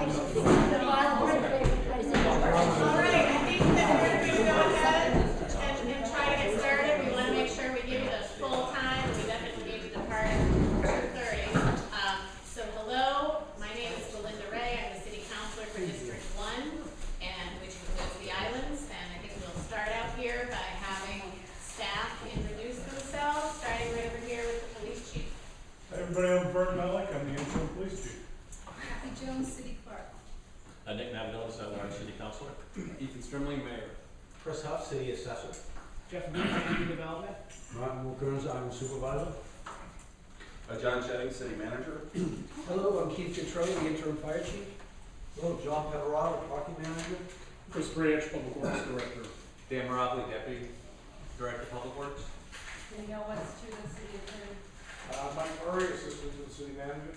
I think that we're going to go ahead and try to get started. We want to make sure we give you the full time. We definitely need to depart at 2:30. So hello, my name is Belinda Ray. I'm the City Councilor for District 1, and which includes the islands. And I think we'll start out here by having staff introduce themselves, starting right over here with the police chief. Hi everybody, I'm Bert Melick, I'm the interim police chief. Kathy Jones, City Clerk. Nick Navadonis, I'm City Councilor. Ethan Strimling, Mayor. Chris Huff, City Assessor. Jeff Mead, Community Development. Martin Wilkerns, I'm Supervisor. John Shedding, City Manager. Hello, I'm Keith Catrone, the interim fire chief. Hello, John Pepperado, Parking Manager. Chris Branch, Public Works Director. Dan Moravli, Deputy Director of Public Works. Danielle West, to the City Attorney. Mike Murray, Assistant to the City Manager.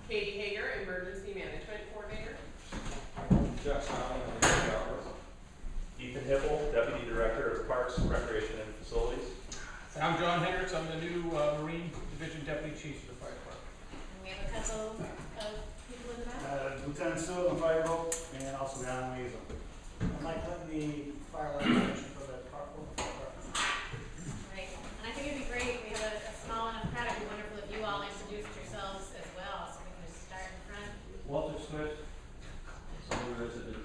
Katie Hager, Emergency Management Coordinator. Jeff Snelling, Legal Office. Ethan Hipple, Deputy Director of Parks, Recreation and Facilities. And I'm John Hendricks, I'm the new Marine Division Deputy Chief for the Fire Department. And we have a couple of people in the back. Lieutenant Sewell, the fire boat, and also the island liaison. I'm Mike Clinton, the fire life commission for the Parkville Fire Department. Right, and I think it'd be great, we have a small enough crowd, it'd be wonderful if you all introduced yourselves as well, so we can just start in front. Walter Smith. Senior resident.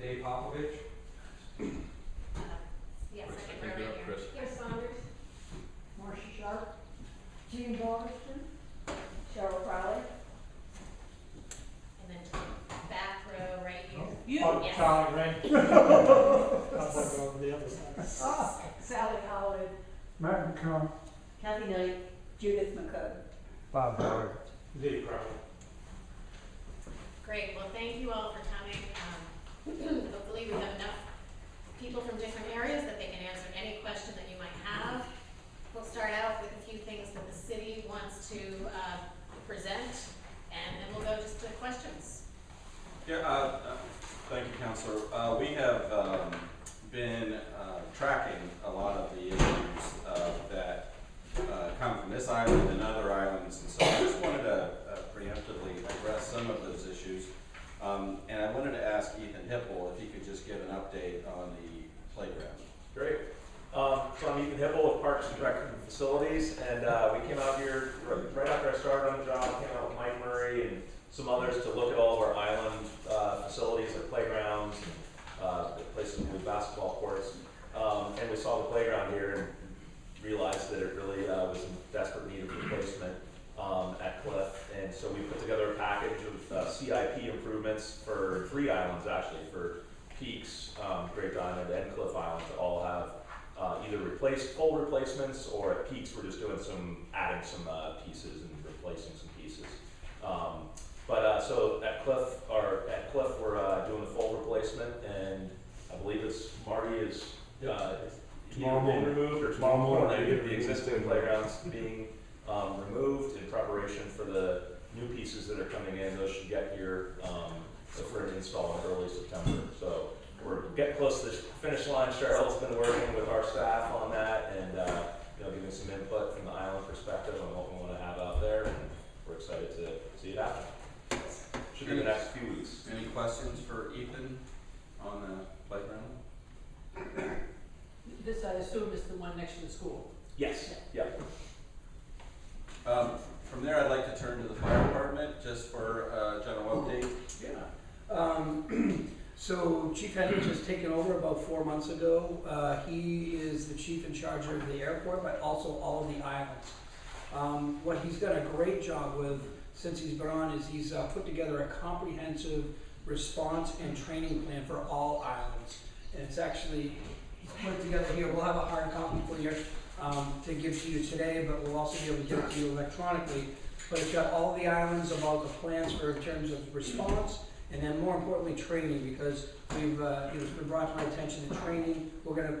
Dave Popovich. Yes, I think Thank we're you, right here. Chris. Chris Saunders. Marcia Sharp. Jean Balderston. Cheryl Crowley. And then back row right here. You. Yes. Charlie Ray. I'm over the other side. Sally Howard. Martin McComb. Kathy Knight. Judith McCoy. Bob Howard. Dave Crowley. Great, well, thank you all for coming. Hopefully we have enough people from different areas that they can answer any question that you might have. We'll start out with a few things that the city wants to present, and then we'll go just to questions. Yeah, thank you, Councilor. We have been tracking a lot of the issues that come from this island and other islands, and so I just wanted to preemptively address some of those issues. And I wanted to ask Ethan Hipple if he could just give an update on the playground. Great. So I'm Ethan Hipple with Parks and Recreation Facilities, and we came out here right after I started on the job. Came out with Mike Murray and some others to look at all of our island facilities, like playgrounds, places to move basketball courts, and we saw the playground here and realized that it really was in desperate need of replacement at Cliff, and so we put together a package of CIP improvements for 3 islands, actually, for Peaks, Great Diamond, and Cliff Island to all have either full replacements, or at Peaks we're just doing adding some pieces and replacing some pieces. So at Cliff we're doing a full replacement, and I believe it's Marty is Tomorrow either been morning. removed or tomorrow morning. The existing playgrounds being removed in preparation for the new pieces that are coming in. Those should get here for an install in early September. So we're getting close to the finish line. Cheryl's been working with our staff on that, and giving some input from the island perspective on what we want to have out there, and we're excited to see it happen. Should be the next few weeks. Any questions for Ethan on the playground? This, I assume, is the one next to the school. Yes. Yeah. From there, I'd like to turn to the fire department just for a general update. Yeah. So Chief Hendricks has taken over about 4 months ago. He is the chief in charge of the airport, but also all of the islands. What he's done a great job with since he's been on is he's put together a comprehensive response and training plan for all islands. And it's actually, he's put it together here. We'll have a hard copy for you to give to you today, but we'll also be able to give it to you electronically. But it's got all the islands about the plans for in terms of response, and then more importantly training, because we've it's been brought to my attention that training, we're gonna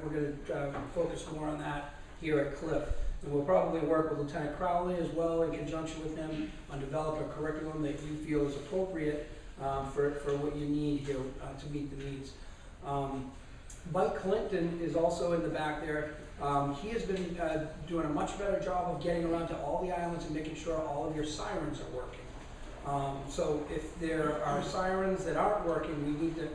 focus more on that here at Cliff. And we'll probably work with Lieutenant Crowley as well in conjunction with him on develop a curriculum that you feel is appropriate for what you need here to meet the needs. Mike Clinton is also in the back there. He has been doing a much better job of getting around to all the islands and making sure all of your sirens are working. So if there are sirens that aren't working,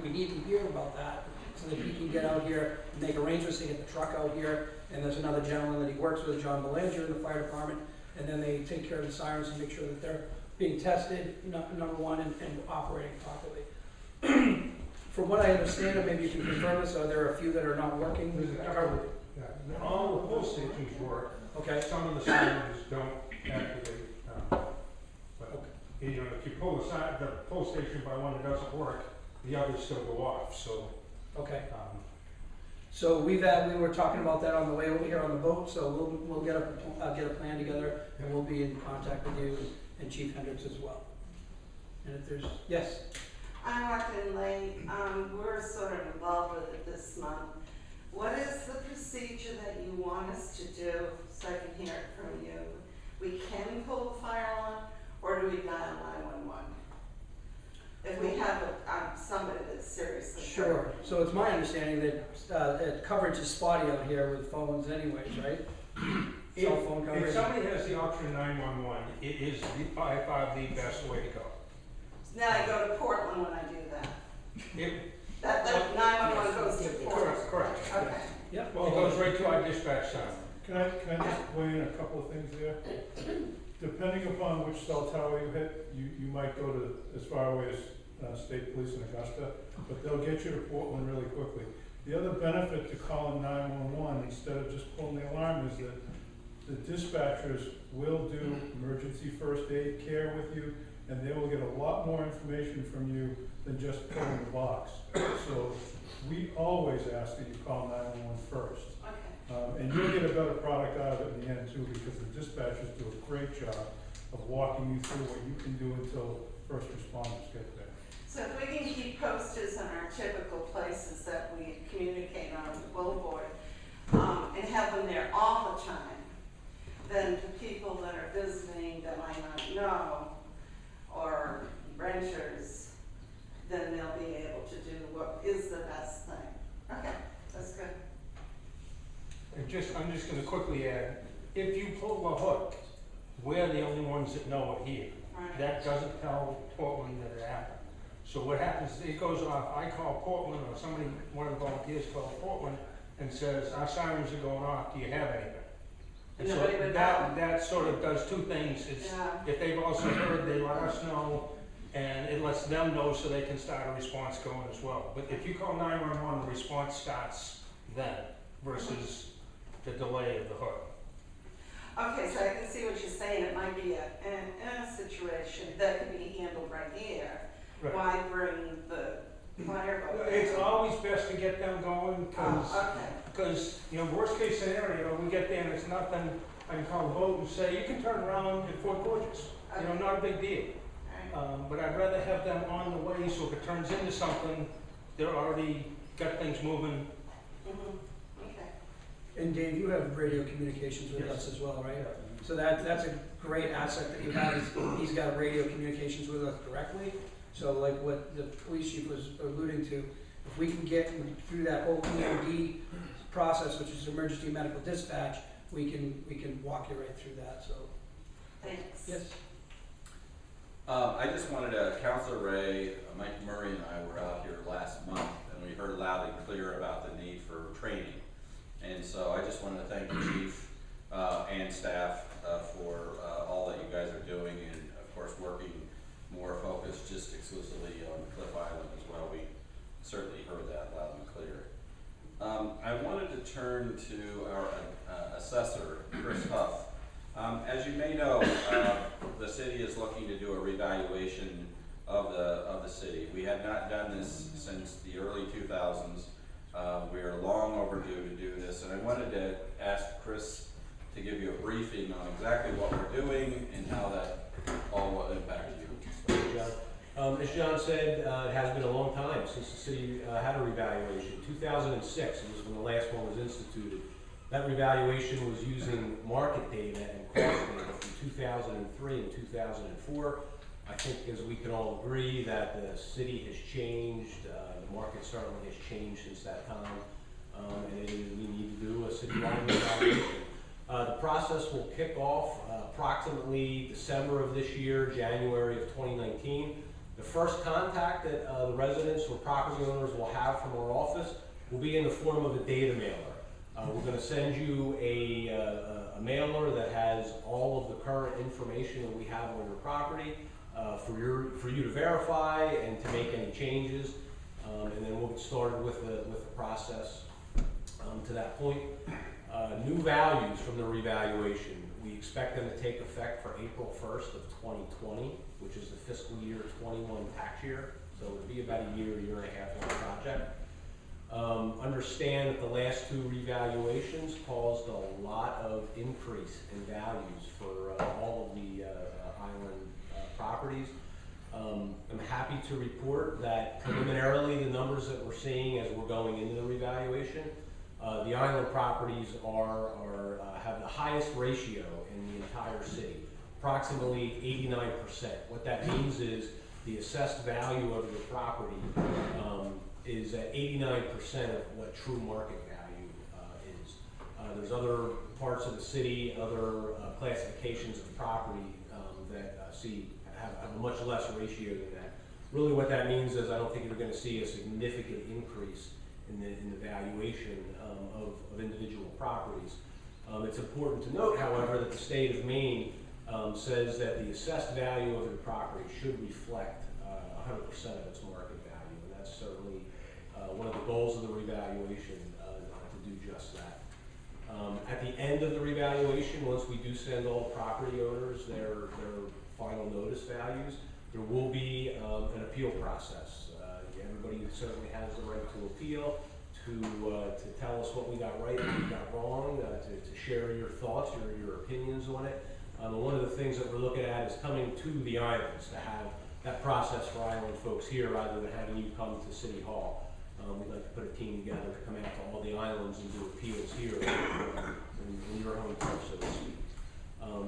we need to hear about that, so that he can get out here and make arrangements to get the truck out here. And there's another gentleman that he works with, John Belanger, in the fire department, and then they take care of the sirens and make sure that they're being tested, number one, and operating properly. From what I understand, and maybe you can confirm this, are there a few that are not working? Yeah, all the pull stations work. Okay, Some of the sirens don't activate. But, you know, if you pull the pull station by one that doesn't work, the others still go off, so. okay. So we were talking about that on the way over here on the boat, so we'll get a plan together, and we'll be in contact with you and Chief Hendricks as well. And if there's, yes? I walked in late, we're sort of involved with it this month. What is the procedure that you want us to do, so I can hear it from you? We can pull the fire alarm, or do we dial 911? If we have somebody that's seriously hurt. Sure. So it's my understanding that coverage is spotty out here with phones anyways, right? Cell phone coverage. If somebody has the option 911, it is by far the best way to go. Then I go to Portland when I do that. If, That 911 goes to Portland. correct. Okay. Yep. Well, it goes right to our dispatch center. Can I just weigh in a couple of things there? Depending upon which cell tower you hit, you might go to as far away as State Police in Augusta, but they'll get you to Portland really quickly. The other benefit to calling 911 instead of just pulling the alarm is that the dispatchers will do emergency first aid care with you, and they will get a lot more information from you than just pulling the box. So we always ask that you call 911 first. Okay. And you'll get a better product out of it in the end too, because the dispatchers do a great job of walking you through what you can do until first responders get there. So if we can keep posters on our typical places that we communicate on the billboard, and have them there all the time, then the people that are visiting that might not know, or renters, then they'll be able to do what is the best thing. Okay, that's good. And I'm just gonna quickly add, if you pull the hook, we're the only ones that know it here. Right. That doesn't tell Portland that it happened. So what happens, it goes off, I call Portland, or somebody, one of the volunteers calls Portland and says, our sirens are going off, do you have anything? And so Nobody would know. that sort of does two things. It's, Yeah. if they've also heard, they let us know, and it lets them know so they can start a response going as well. But if you call 911, the response starts then versus the delay of the hook. Okay, so I can see what you're saying. It might be in a situation that could be handled right here. Right. Why bring the fireboat? It's always best to get them going, Okay. because, you know, worst case scenario, we get there and it's nothing, I can call the boat and say, you can turn around at Fort Gorgeous. You know, not a big deal. Alright. But I'd rather have them on the way, so if it turns into something, they're already got things moving. Okay. And Dave, you have radio communications with us as well, right? So that's a great asset that you have, is he's got radio communications with us directly. So like what the police chief was alluding to, if we can get through that whole EMD process, which is emergency medical dispatch, we can walk you right through that, so. Thanks. Yes? I just wanted to, Councilor Ray, Mike Murray and I were out here last month, and we heard loud and clear about the need for training. And so I just wanted to thank the chief and staff for all that you guys are doing, and of course working more focused just exclusively on Cliff Island as well. We certainly heard that loud and clear. I wanted to turn to our assessor, Chris Huff. As you may know, the city is looking to do a revaluation of the city. We have not done this since the early 2000s. We are long overdue to do this, and I wanted to ask Chris to give you a briefing on exactly what we're doing and how that all will impact you. John. As John said, it has been a long time since the city had a revaluation. 2006 was when the last one was instituted. That revaluation was using market data and cost data from 2003 and 2004. I think, as we can all agree, that the city has changed, the market certainly has changed since that time, and we need to do a citywide revaluation. The process will kick off approximately December of this year, January of 2019. The first contact that the residents or property owners will have from our office will be in the form of a data mailer. We're going to send you a mailer that has all of the current information that we have on your property for you to verify and to make any changes, and then we'll get started with the process to that point. New values from the revaluation. We expect them to take effect for April 1st of 2020, which is the fiscal year 21 tax year. So it'll be about a year and a half long project. Understand that the last two revaluations caused a lot of increase in values for all of the island properties. I'm happy to report that preliminarily the numbers that we're seeing as we're going into the revaluation, the island properties have the highest ratio in the entire city, approximately 89%. What that means is the assessed value of your property is at 89% of what true market value is. There's other parts of the city, other classifications of property that have a much less ratio than that. Really what that means is I don't think you're going to see a significant increase in the valuation of individual properties. It's important to note, however, that the state of Maine says that the assessed value of your property should reflect 100% of its market value, and that's certainly one of the goals of the revaluation, to do just that. At the end of the revaluation, once we do send all the property owners their final notice values, there will be an appeal process. Everybody certainly has the right to appeal, to tell us what we got right, what we got wrong, to share your thoughts, your opinions on it. One of the things that we're looking at is coming to the islands, to have that process for island folks here rather than having you come to City Hall. We'd like to put a team together to come out to all the islands and do appeals here in your home turf, so to speak.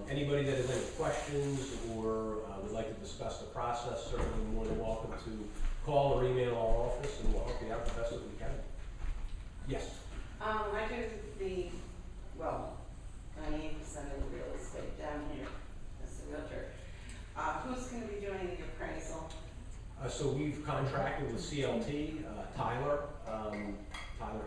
Anybody that has any questions or would like to discuss the process, certainly more than welcome to call or email our office, and we'll help you out the best that we can. Yes? I do 98% of the real estate down here as a realtor. Who's going to be doing the appraisal? So we've contracted with CLT, Tyler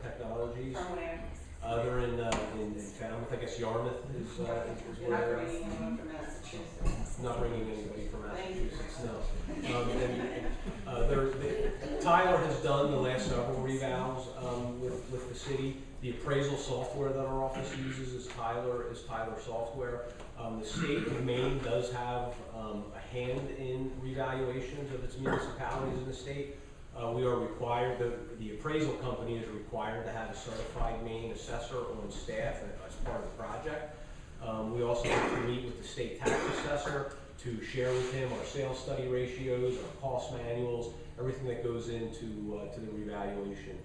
Technologies. From where? They're in Falmouth. I guess Yarmouth is You're not where. bringing anyone from Massachusetts? Not bringing anybody from Thank you. Massachusetts, no. Tyler has done the last several revals with the city. The appraisal software that our office uses is Tyler software. The state of Maine does have a hand in revaluations of its municipalities in the state. We are required, the appraisal company is required to have a certified Maine assessor on staff as part of the project. We also have to meet with the state tax assessor to share with him our sales study ratios, our cost manuals, everything that goes into to the revaluation.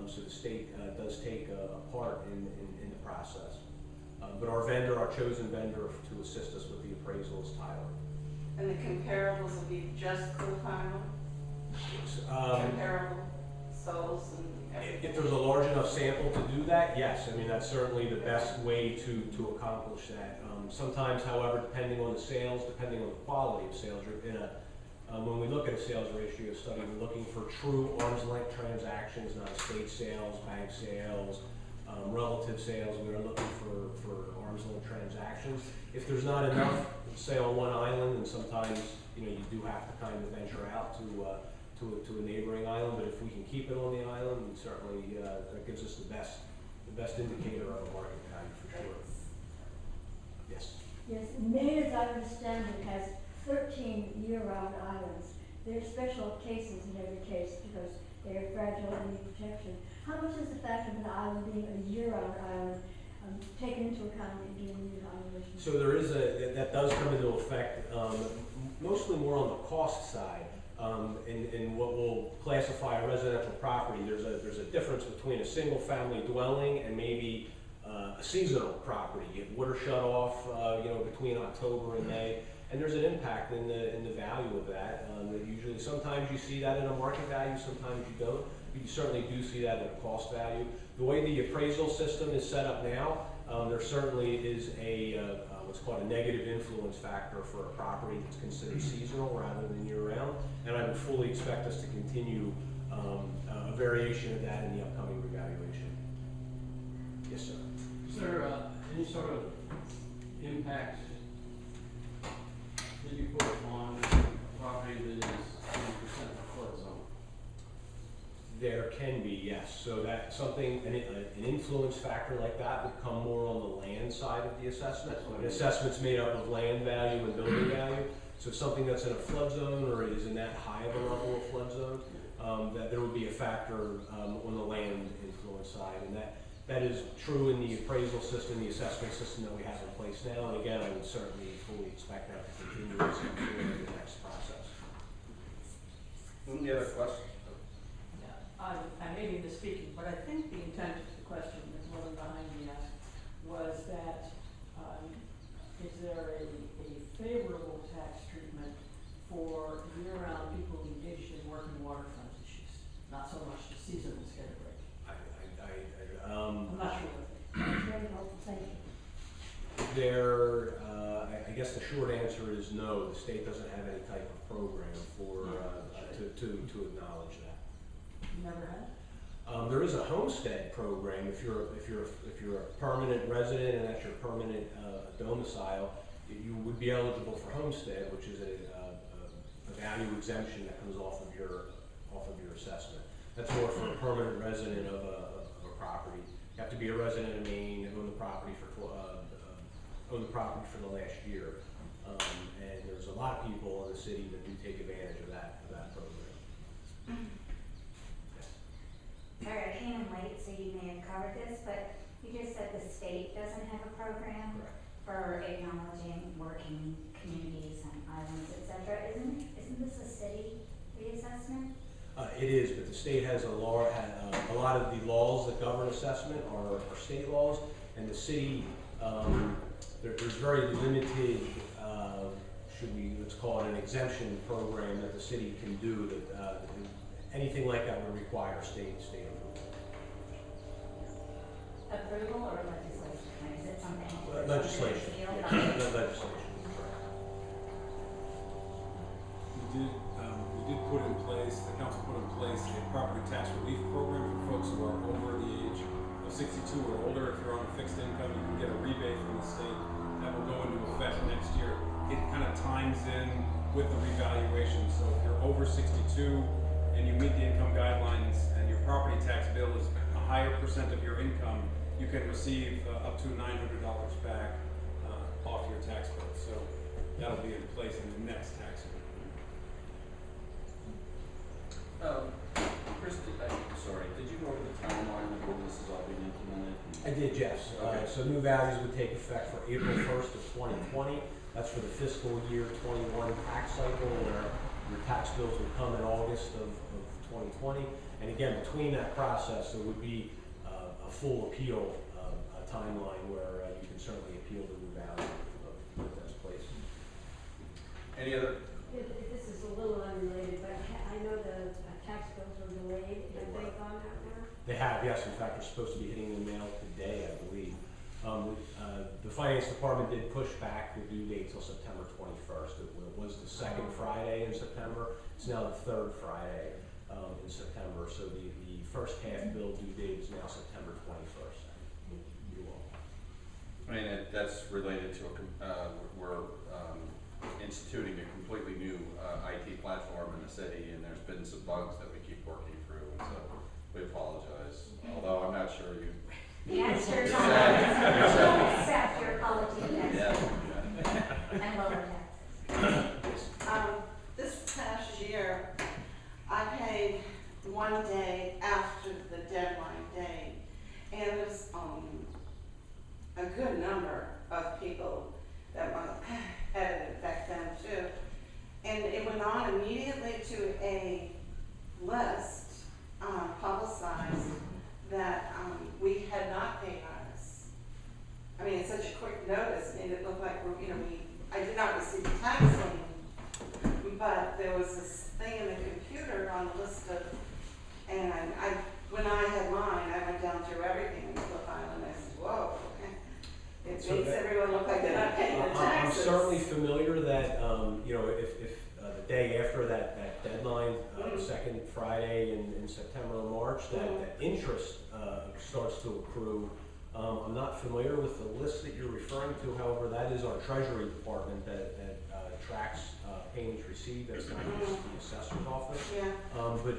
So the state does take a part in the process. But our chosen vendor to assist us with the appraisal is Tyler. And the comparables will be just Cook Island? Comparable souls and everything? If there's a large enough sample to do that, yes. I mean, that's certainly the best way to accomplish that. Sometimes, however, depending on the sales, depending on the quality of sales, when we look at a sales ratio study, we're looking for true arm's length transactions, not estate sales, bank sales, relative sales. We are looking for arm's length transactions. If there's not enough, say on one island, and sometimes you do have to kind of venture out to a neighboring island. But if we can keep it on the island, we certainly that gives us the best indicator of a market value for sure. Yes. Yes, Maine, as I understand it, has 13 year-round islands. There are special cases in every case because they are fragile and need protection. How much is the fact of an island being a year-round island taken into account in doing the evaluation? So there is that does come into effect, mostly more on the cost side. In what will classify a residential property, there's a difference between a single-family dwelling and maybe a seasonal property. You have water shut off, between October and May, and there's an impact in the value of that. Usually, sometimes you see that in a market value, sometimes you don't. You certainly do see that in a cost value. The way the appraisal system is set up now, There certainly is a what's called a negative influence factor for a property that's considered seasonal rather than year-round, and I would fully expect us to continue a variation of that in the upcoming revaluation. Yes, sir. Is there any sort of impact that you put on a property that is 20% flood zone? There can be, yes. So that something, an influence factor like that would come more on the land side of the assessment. An assessment's made up of land value and building value. So something that's in a flood zone or is in that high of a level of flood zone, that there would be a factor on the land influence side. And that is true in the appraisal system, the assessment system that we have in place now. And again, I would certainly fully expect that to continue as we go through the next process. Any other questions? I may be misspeaking, but I think the intent of the question that the woman behind me asked was that, is there a favorable tax treatment for year-round people engaged in work and waterfront issues? Not so much the seasonals get a break. I'm not sure. That's very helpful, thank you. I guess the short answer is no. The state doesn't have any type of program for to acknowledge that. Never had? There is a homestead program if you're a permanent resident and that's your permanent domicile. You would be eligible for homestead, which is a value exemption that comes off of your assessment. That's more for a permanent resident of a property. You have to be a resident of Maine and own the property for the last year. And there's a lot of people in the city that do take advantage of that program. Sorry, I came in late, so you may have covered this, but you just said the state doesn't have a program for acknowledging working communities and islands, et cetera. Isn't this a city reassessment? It is, but the state has a lot of the laws that govern assessment are state laws, and the city, there's very limited, let's call it an exemption program that the city can do that, anything like that would require state approval. Approval or legislation? Like, is it something? Legislation. Yeah, legislation. We did put in place, the council put in place a property tax relief program for folks who are over the age of 62 or older. If you're on a fixed income, you can get a rebate from the state. That will go into effect next year. It kind of times in with the revaluation. So if you're over 62 and you meet the income guidelines and your property tax bill is a higher percent of your income, you can receive up to $900 back off your tax bill. So that'll be in place in the next tax year. Chris, did you go over the timeline of when this is all being implemented? I did, yes. Okay. So new values would take effect for April 1st of 2020. That's for the fiscal year 21 tax cycle, where your tax bills would come in August of 2020. And again, between that process, there would be a full appeal timeline where you can certainly appeal the new value of that's placed. Any other? This is a little unrelated, but I know the tax bills were delayed. Have they gone out now? They have, yes. In fact, they're supposed to be hitting the mail today, I believe. The finance department did push back the due date till September 21st. It was the second Friday in September. It's now the third Friday in September. So the first half bill due date is now September 21st. You all. I mean, that's related to we're instituting a completely new IT platform in the city, and there's been some bugs that we keep working through, and so we apologize. Although I'm not sure you. The answer's on it. Accept your apology, yes. Yeah. And lower taxes. This past year, I paid one day after the deadline date, and it was a good number of people that had it affect them too. And it went on immediately to a list publicized that we had not paid ours. I mean, it's such a quick notice, and it looked like I did not receive a tax lien, but there was this thing in the computer on the list of, and when I had mine, I went down through everything in Cliff Island. I said, whoa, okay. It So makes that- everyone look like they're not paying their I'm taxes. certainly familiar that, you know, if the day after that deadline, the second Friday in September or March, that interest starts to accrue. I'm not familiar with the list that you're referring to, however, that is our Treasury Department that tracks payments received, that's not the assessor's office. Yeah. But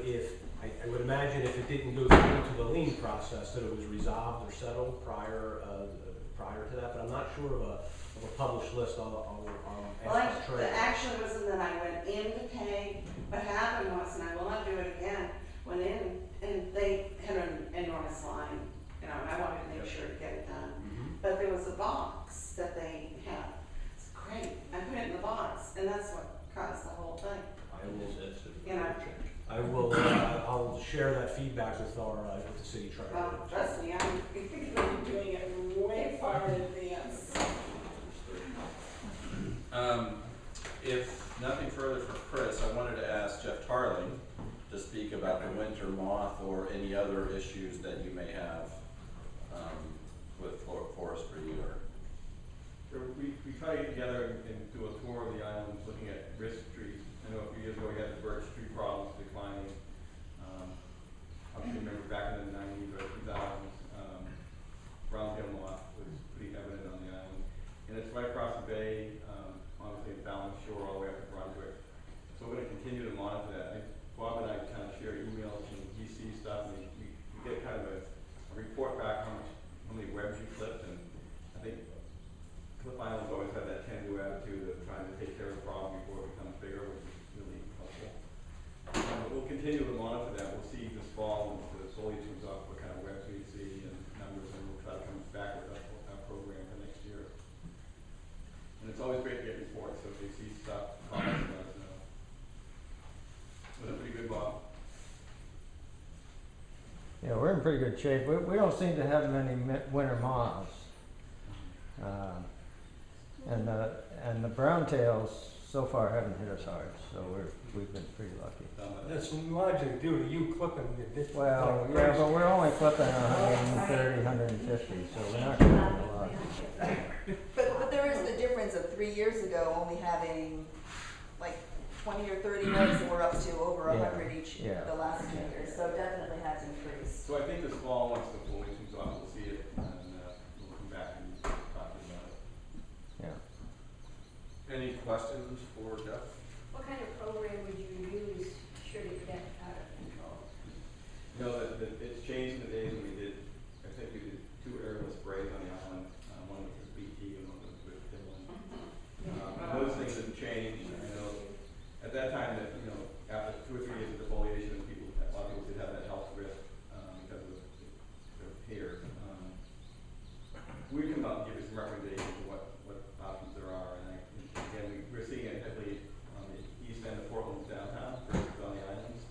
I would imagine if it didn't go through to the lien process, that it was resolved or settled prior to that, but I'm not sure of a published list. I'll Well, ask the the treasurer. action wasn't that I went in to pay. What happened was, and I will not do it again, went in and they had an enormous line, you know, and I wanted to make sure to get it done. But there was a box that they had. It's great. I put it in the box, and that's what caused the whole thing. You know. I'll share that feedback with the city treasurer. Well, trust me, I'm doing it way far in advance. If nothing further for Chris, I wanted to ask Jeff Tarling to speak about the winter moth or any other issues that you may have with forestry or. Sure, we try to get together and do a tour of the island, looking at risk trees. I know a few years ago we had the birch tree problems declining. I remember back in the 90s or 2000s, brown-tailed moth was pretty evident on the island. And it's right across the bay, obviously in Balance Shore all the way up to Brunswick. So we're going to continue to monitor that. Bob and I kind of share emails and he sees stuff, and we get kind of a report back how many webs you clipped. And I think Cliff Island's always had that can-do attitude of trying to take care of the problem before it becomes bigger, which is really helpful. We'll continue to monitor that. We'll see this fall when the foliage comes up, what kind of webs we see and numbers, and we'll try to come back with our program for next year. And it's always great to get reports, so if they see stuff, comments, let us know. Was that pretty good, Bob? Yeah, we're in pretty good shape. We don't seem to have many winter moths. And the brown tails so far haven't hit us hard, so we've been pretty lucky. That's largely due to you clipping the ditch. Well, yeah, but we're only clipping 130, 150, so we're not clipping a lot. But there is the difference of 3 years ago only having like 20 or 30 webs, and we're up to over 100 each the last 2 years, so definitely has increased. So I think this fall, once the foliage comes off, we'll see it, and we'll come back and talk about it. Yeah. Any questions for Jeff? What kind of program would you use should it get out of control? You know, it's changed in the days when we did, I think we did 2 airless sprays on the island, one with BT and one with Finland. Those things have changed. I know at that time that, you know, after 2 or 3 years of defoliation, a lot of people did have that health risk because of the hair. We can come up and give you some recommendations of what options there are, and again, we're seeing it heavily on the east end of Portland downtown versus on the islands.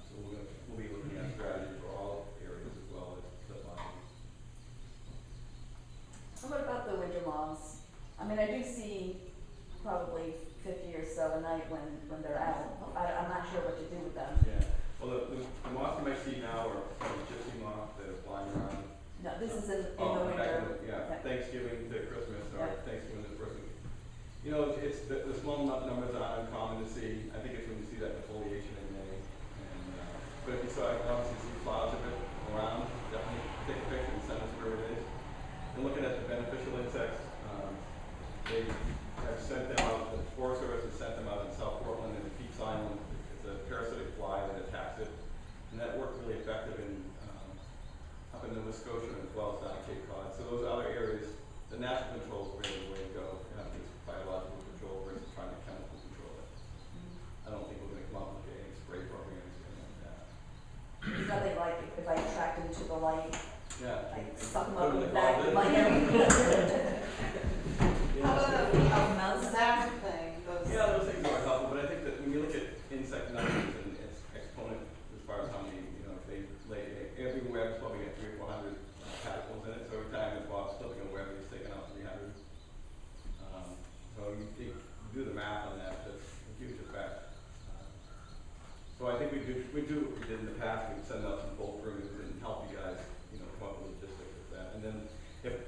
So we'll be looking at strategy for all areas as well as clip islands. So what about the winter moths? I mean, I do see probably 50 or so a night when they're out. I'm not sure what to do with them. Yeah. Well, the moths you might see now are some gypsy moths that are flying around. No, this is in the winter. Yeah, Okay. Thanksgiving to Christmas or Yeah. Thanksgiving to the first week. You know, it's the small numbers aren't uncommon to see. I think it's when you see that defoliation in May. And, but if you saw, obviously see clouds of it around, definitely take a picture and send us where it is. And looking at the beneficial insects, they have sent them out, the Forest Service has sent them out in South Portland and Peaks Island. It's a parasitic fly that attacks it. And that worked really effective in up in Nova Scotia as well as down at Cape Cod. So those other areas, the natural control is really the way to go. You have to use biological control versus trying to chemical control it. I don't think we're going to come up with any spray programs or anything like that. There's nothing like if I tracked into the light, Yeah. like suck them up Put in in the the back of my head. How about the zap thing? Yeah, those things are helpful, but I think that when you look at insect numbers and its exponent as far as how many, you know, if they lay, every web's probably got 300 or 400 particles in it, so every time that Bob's flipping a web, he's taking out 300. So you do the math on that, that's a huge effect. So I think we do what we did in the past, we'd send out some bulk rooms and help you guys, you know, come up with logistics with that. And then if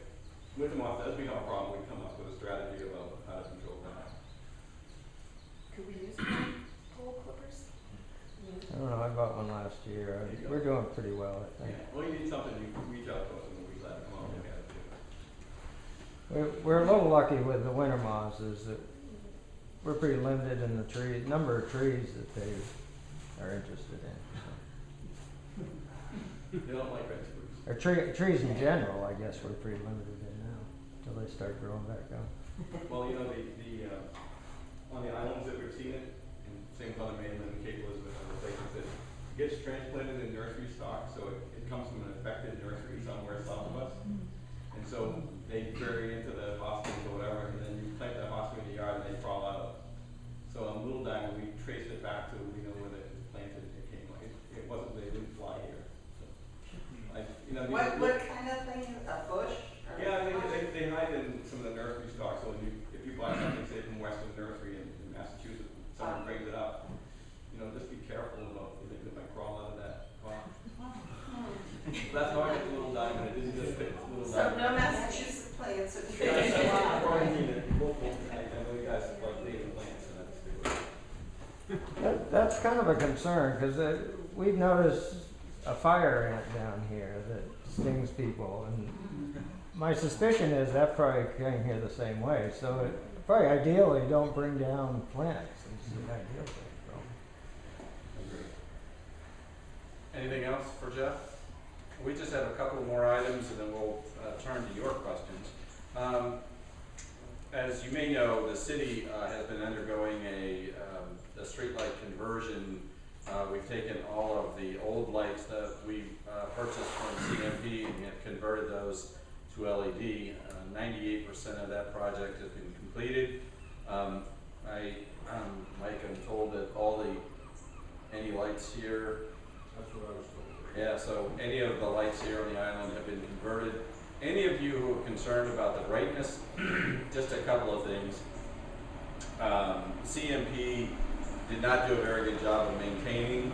with them off, does become a problem, we come up with a strategy about how to control that. Could we use pole clippers? I don't know, I bought one last year. We're doing pretty well, I think. Yeah, well, you need something, you can reach out to us and we'll be glad to come out and look at it too. We're a little lucky with the winter moths is that we're pretty limited in the number of trees that they are interested in. They don't like red spruce. Or trees in general, I guess we're pretty limited in now, until they start growing back up. Well, you know, on the islands that we've seen it, and same on the mainland, Cape Elizabeth, other places, it gets transplanted in nursery stock, so it comes from an affected nursery somewhere south of us. And so they bury into the hospitals or whatever, and then you plant that hospital in the yard and they crawl out. So on Little Diamond, we traced it back to, we know where it was planted, it came, it wasn't, they didn't fly here. So, you know, What kind of thing, a bush? Or yeah, they hide in some of the nursery stock, so if you buy something, say from Western Nursery in Massachusetts, someone brings it up, you know, just be careful about the things that might crawl out of that box. That's how I get the Little Diamond, it isn't just a Little So Diamond. no Massachusetts plants or trees. I know you guys like native plants, and that's That's kind of a concern, because we've noticed a fire ant down here that stings people, and my suspicion is that probably came here the same way, so probably ideally don't bring down plants, is the ideal thing. Anything else for Jeff? We just have a couple more items and then we'll turn to your questions. As you may know, the city has been undergoing a streetlight conversion. We've taken all of the old lights that we purchased from CMP and have converted those to LED. 98% of that project has been completed. Mike, I'm told that any lights here. That's what I was told. Yeah, so any of the lights here on the island have been converted. Any of you who are concerned about the brightness, just a couple of things. CMP did not do a very good job of maintaining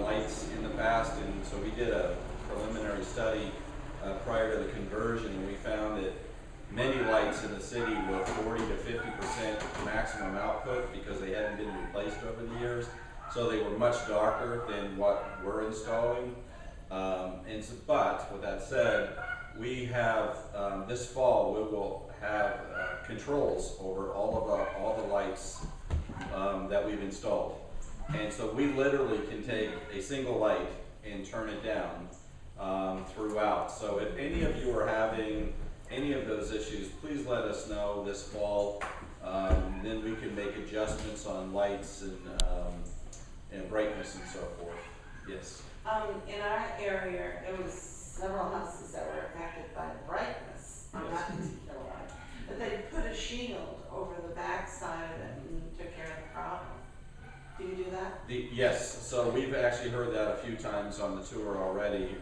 lights in the past, and so we did a preliminary study prior to the conversion, and we found that many lights in the city were 40 to 50% maximum output because they hadn't been replaced over the years. So they were much darker than what we're installing. But with that said, we have this fall we will have controls over all the lights that we've installed, and so we literally can take a single light and turn it down throughout. So if any of you are having any of those issues, please let us know this fall. Then we can make adjustments on lights and brightness and so forth. Yes. In our area, there was several houses that were affected by the brightness on that particular one. But they put a shield over the back side of it and took care of the problem. Do you do that? Yes, so we've actually heard that a few times on the tour already.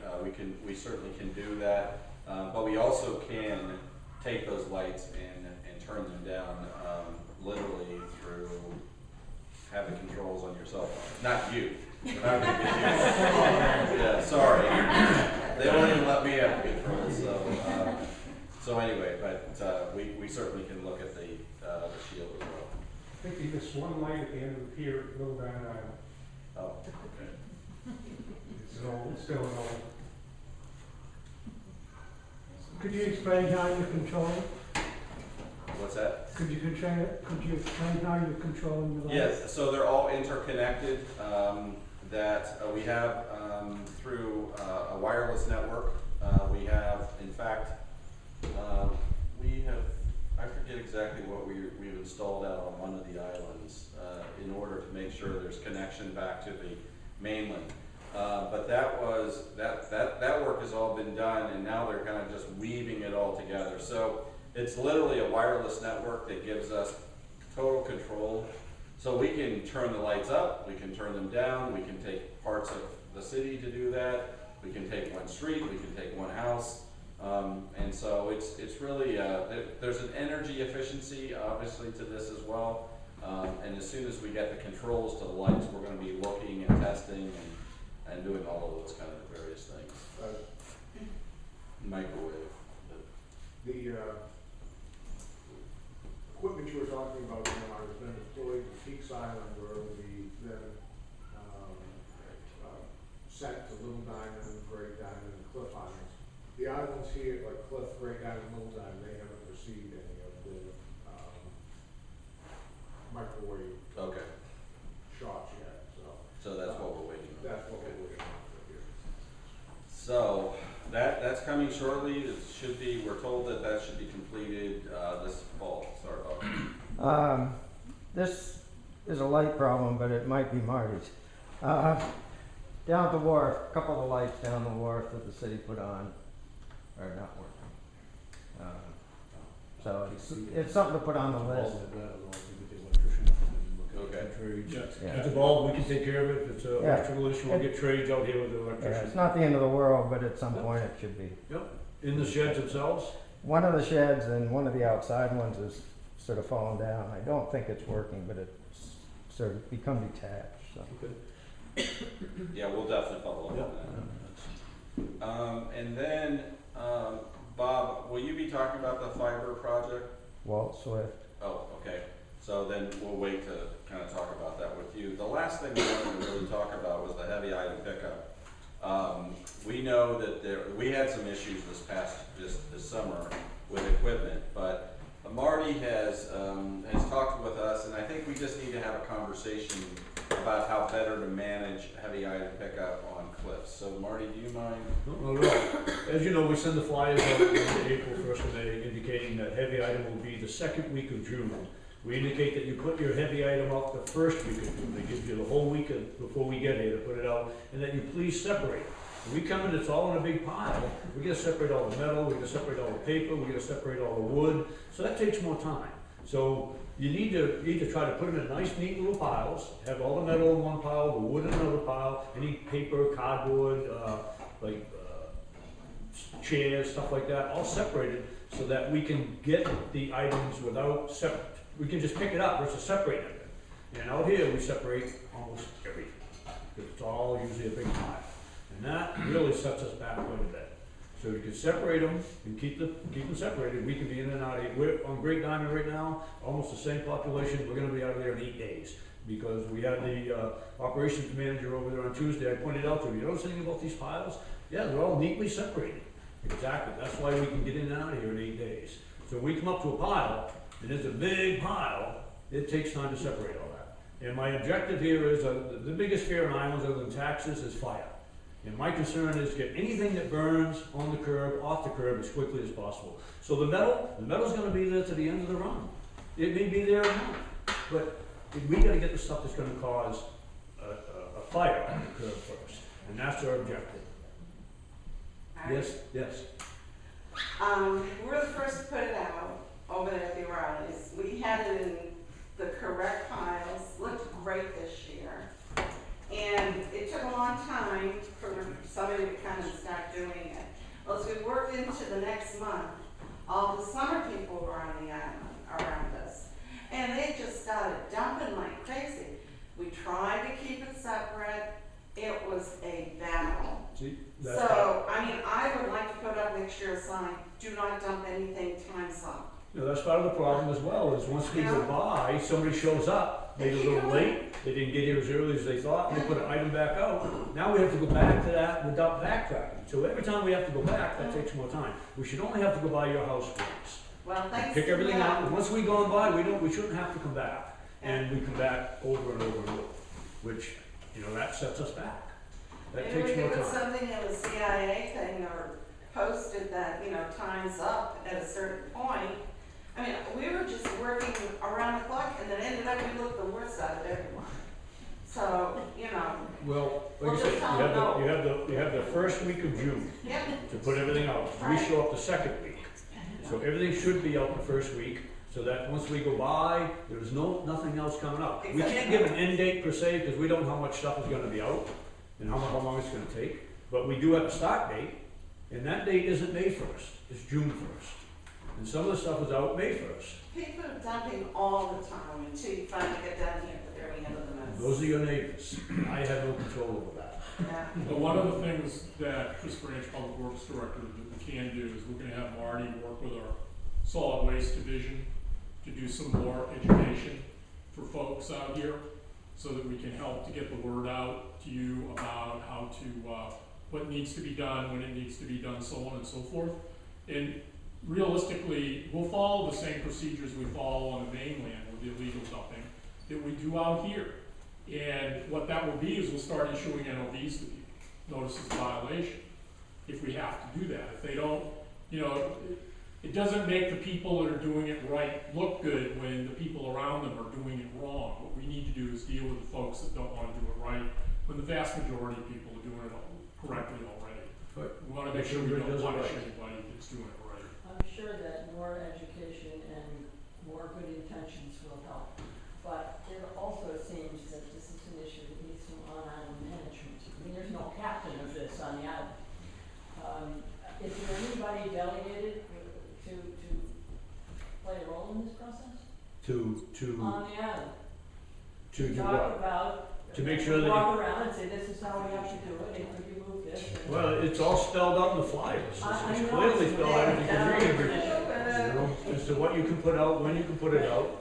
We certainly can do that, but we also can take those lights and turn them down literally through having controls on your cell phone. Not you. We're not gonna get you. Yeah, sorry. They won't even let me have the controls. So anyway, but we certainly can look at the shield as well. I think there's one light at the end of the pier at Little Diamond Island. Oh, okay. It's still an old. Could you explain how you control it? What's that? Could you explain how you're controlling the lights? Yes, so they're all interconnected, that we have through a wireless network. We have, in fact, I forget exactly what we've installed out on one of the islands in order to make sure there's connection back to the mainland. But that work has all been done, and now they're kind of just weaving it all together. So it's literally a wireless network that gives us total control. So we can turn the lights up, we can turn them down, we can take parts of the city to do that, we can take one street, we can take one house. And so it's really, there's an energy efficiency obviously to this as well. And as soon as we get the controls to the lights, we're going to be looking and testing and doing all of those kind of various things. Microwave. The, equipment you were talking about, has been deployed to Peaks Island, where we then, sent to Little Diamond, Great Diamond, and Cliff Islands. The islands here, like Cliff, Great Diamond, Little Diamond, they haven't received any of the, microwave shots yet, so. So that's what we're waiting on. That's what we're waiting on here. So, that's coming shortly, it should be, we're told that that should be completed, this fall, sorry about that. This is a light problem, but it might be Marty's. Down at the wharf, a couple of the lights down the wharf that the city put on are not working. So it's something to put on the list. Okay. Yeah. If it's a bulb, we can take care of it. If it's an Yeah. electrical issue, we'll get trades out here with the Yeah, electrician. it's not the end of the world, but at some point it should be. Yep, in the sheds themselves? One of the sheds and one of the outside ones is sort of fallen down. I don't think it's working, but it's sort of become detached, so. Yeah, we'll definitely follow up on that. And then, Bob, will you be talking about the fiber project? Walt Swift. Oh, okay. So then we'll wait to kind of talk about that with you. The last thing we wanted to really talk about was the heavy item pickup. We know that we had some issues this summer with equipment, but Marty has talked with us, and I think we just need to have a conversation about how better to manage heavy item pickup on Cliffs. So Marty, do you mind? No. As you know, we send the flyers out on April 1st of May indicating that heavy item will be the second week of June. We indicate that you put your heavy item out the first week of June. They give you the whole week before we get here to put it out, and that you please separate. When we come in, it's all in a big pile. We gotta separate all the metal, we gotta separate all the paper, we gotta separate all the wood, so that takes more time. So you need to try to put them in nice, neat little piles, have all the metal in one pile, the wood in another pile, any paper, cardboard, chairs, stuff like that, all separated so that we can get the items without we can just pick it up versus separating it. And out here, we separate almost everything, because it's all usually a big pile. And that really sets us back quite a bit. So you can separate them and keep them separated. We can be in and out of here. We're on Great Diamond right now, almost the same population. We're gonna be out of there in 8 days. Because we had the operations manager over there on Tuesday. I pointed out to him, you notice anything about these piles? Yeah, they're all neatly separated. Exactly, that's why we can get in and out of here in 8 days. So when we come up to a pile, and it's a big pile, it takes time to separate all that. And my objective here is, the biggest fear in islands other than taxes is fire. And my concern is get anything that burns on the curb, off the curb as quickly as possible. So the metal's gonna be there to the end of the run. It may be there a month, but we gotta get the stuff that's gonna cause a fire on the curb first. And that's our objective. Yes. We're the first to put it out over there at the O'Reillys. We had it in the correct piles, looked great this year. And it took a long time for somebody to come and start doing it. Well, as we worked into the next month, all the summer people were on the island around us. And they just started dumping like crazy. We tried to keep it separate. It was a battle. So, I would like to put up next year a sign, do not dump anything times up. You know, that's part of the problem as well, is once we go by, somebody shows up, maybe a little late, they didn't get here as early as they thought, and they put an item back out. Now we have to go back to that without backtracking. So every time we have to go back, that takes more time. We should only have to go by your house once. Well, thanks. Pick everything out, and once we've gone by, we shouldn't have to come back. And we come back over and over and over, which, that sets us back. That Maybe takes we more could put time. something in the CIA thing or posted that, time's up at a certain point. We were just working around the clock and then ended up we looked the worst out of everyone. So, Well, we'll like I said, just tell them no. you have the first week of June Yep. to put everything out. We Right. show up the second week. So everything should be out the first week, so that once we go by, there's nothing else coming out. We can't give an end date per se, because we don't know how much stuff is gonna be out and how long it's gonna take. But we do have a start date, and that date isn't May 1st, it's June 1st. And some of the stuff was out May 1st. People are dumping all the time until you finally get down here at the very end of the mess. Those are your neighbors. I have no control over that. Yeah. But one of the things that Chris Branch, Public Works Director, that we can do is we're gonna have Marty work with our solid waste division to do some more education for folks out here, so that we can help to get the word out to you about how to, what needs to be done, when it needs to be done, so on and so forth. And realistically, we'll follow the same procedures we follow on the mainland with the illegal dumping that we do out here. And what that will be is we'll start issuing NOVs to people, notices of violation, if we have to do that. If they don't, you know, it doesn't make the people that are doing it right look good when the people around them are doing it wrong. What we need to do is deal with the folks that don't want to do it right, when the vast majority of people are doing it correctly already. We want to make sure we don't punish anybody that's doing it right. I'm sure that more education and more good intentions will help. But it also seems that this is an issue that needs some on-island management. I mean, there's no captain of this on the island. Is there anybody delegated to play a role in this process? On the island? To do talk what? about, To make sure that walk around and say, this is how we have to do it, and could you move this? And Well, it's all spelled out in the flyers. I It's know clearly it's spelled out, you can read there. everything, you know, as to what you can put out, when you can put it out.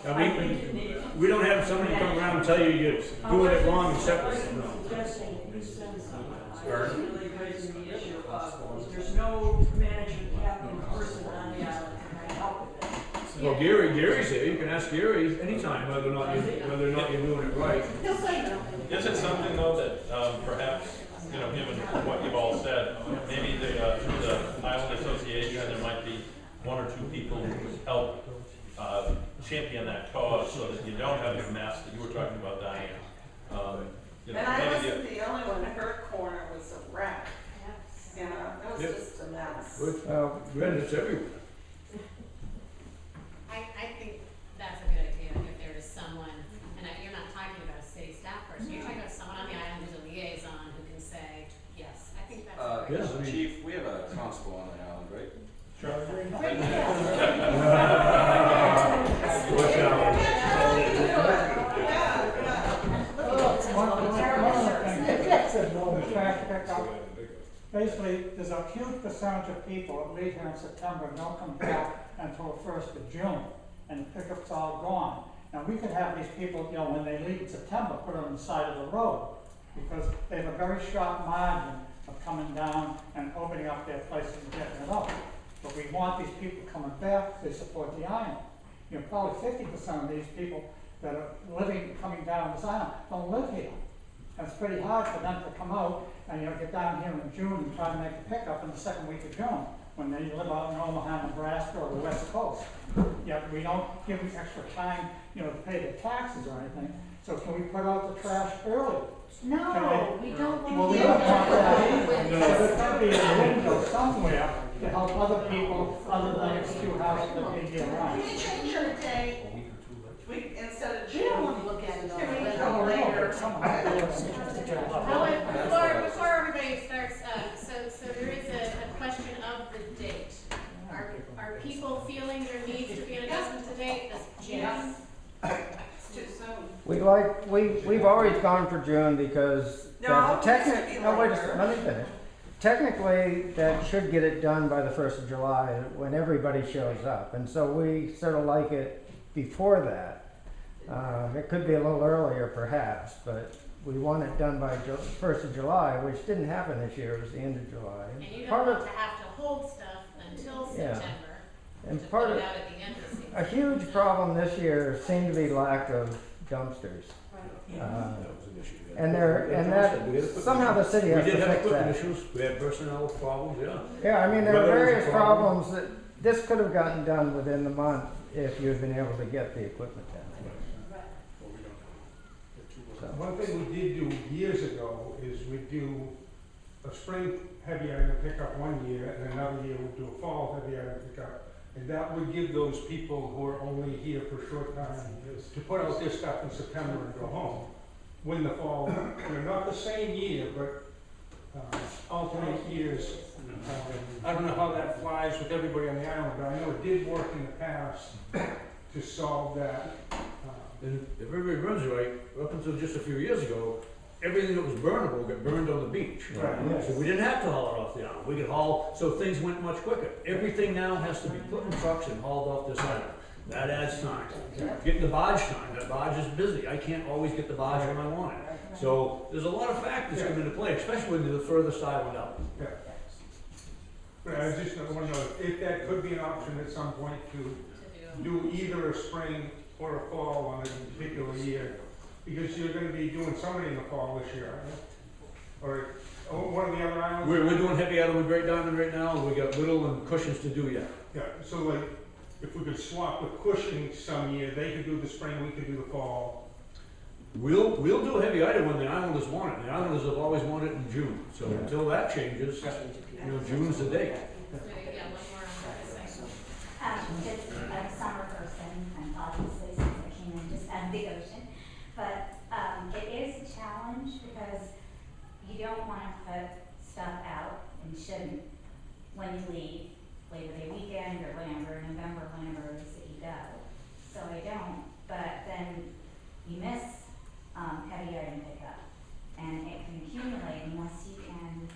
I mean, we don't have somebody come around and tell you you're doing it wrong and separate. Suggesting you send someone. I was really raising the issue of, there's no management captain person on the island to help with that. Well, Gary's here, you can ask Gary anytime whether or not you're doing it right. He'll say no. Is it something though that, perhaps, you know, given what you've all said, maybe through the Island Association, there might be one or two people who would help, champion that cause so that you don't have the mess that you were talking about, Diane. You know, And I maybe wasn't the only one, her corner was a wreck. You know, it was Yep. just a mess. Well, It's everywhere. I think that's a good idea, if there is someone, and you're not talking about a city staff person, you're talking about someone on the island who's a liaison who can say, yes, I think that's a great. yes, I mean- Chief, we have a constable on the island, right? Basically, there's a huge percentage of people that leave here in September and don't come back until the 1st of June, and the pickup's all gone. Now, we could have these people, you know, when they leave in September, put them on the side of the road, because they have a very sharp margin of coming down and opening up their places and getting it up. But we want these people coming back, they support the island. You know, probably 50% of these people that are coming down this island don't live here. And it's pretty hard for them to come out and, you know, get down here in June and try to make a pickup in the second week of June, when they live out in Omaha, Nebraska, or the West Coast. Yet we don't give them extra time, you know, to pay their taxes or anything. So can we put out the trash early? No, we don't Well, want we to. don't want that either. So there could be a window somewhere to help other people, other than the two houses that they get around. Can you change your date? Instead of We June. don't want to look at it all. Can we come later? Before everybody starts, so there is a question of the date. Are people feeling there needs to be an adjustment to date, this June? Yes. It's too soon. we've always gone for June because No, technically, it's no, wait, later. let me finish. Technically, that should get it done by the 1st of July when everybody shows up. And so we sort of like it before that. It could be a little earlier perhaps, but we want it done by 1st of July, which didn't happen this year, it was the end of July. And you don't Part want of- to have to hold stuff until Yeah. September, And to part put of, it out at the end of the season. a huge problem this year seemed to be lack of dumpsters. And somehow the city has to We did have fix equipment that. issues, we had personnel problems, yeah. Yeah, I mean, there are Weather was a various problem. problems that, this could have gotten done within the month if you'd been able to get the equipment down. One thing we did do years ago is we do a spring heavy item pickup one year, and another year we'll do a fall heavy item pickup. And that would give those people who are only here for a short time to put out their stuff in September and go home. When the fall, you know, not the same year, but alternate years. I don't know how that flies with everybody on the island, but I know it did work in the past to solve that. And if everybody runs right, up until just a few years ago, everything that was burnable got burned on the beach. Right. So we didn't have to haul it off the island. We could haul, so things went much quicker. Everything now has to be put in trucks and hauled off this island. That adds time. Getting the barge time, that barge is busy. I can't always get the barge when I want it. So there's a lot of factors come into play, especially when you're the furthest island out. Yeah. But I just want to know if that could be an option at some point to do either a spring or a fall on a particular year, because you're going to be doing somebody in the fall this year, aren't you? Or one of the other islands? We're doing Heavy Island with Great Diamond right now, and we got Little and Cushions to do yet. Yeah, so like, if we could swap with Cushing some year, they could do the spring, we could do the fall. We'll do Heavy Island when the Islanders want it. The Islanders have always wanted it in June, so until that changes, June's the date. Just a summer person, and obviously since I came in just out of the ocean, but it is a challenge because you don't want to put stuff out and shouldn't when you leave, Labor Day weekend or whenever, November, whenever it is that you go. So I don't, but then you miss heavy item pickup, and it can accumulate unless you can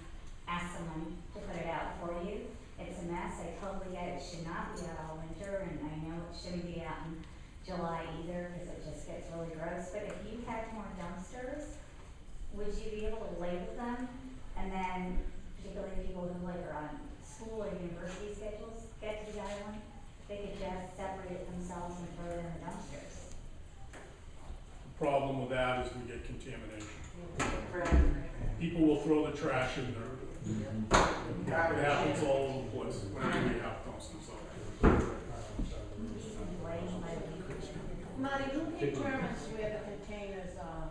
ask someone to put it out for you. It's a mess. I totally get it. It should not be out all winter, and I know it shouldn't be out in July either because it just gets really gross. But if you had more dumpsters, would you be able to label them? And then, particularly people who like are on school or university schedules, get to the island, they could just separate themselves and throw it in the dumpsters. The problem with that is we get contamination. People will throw the trash in there. It happens all over the place whenever we have dumpsters. Marty, who determines where the containers are?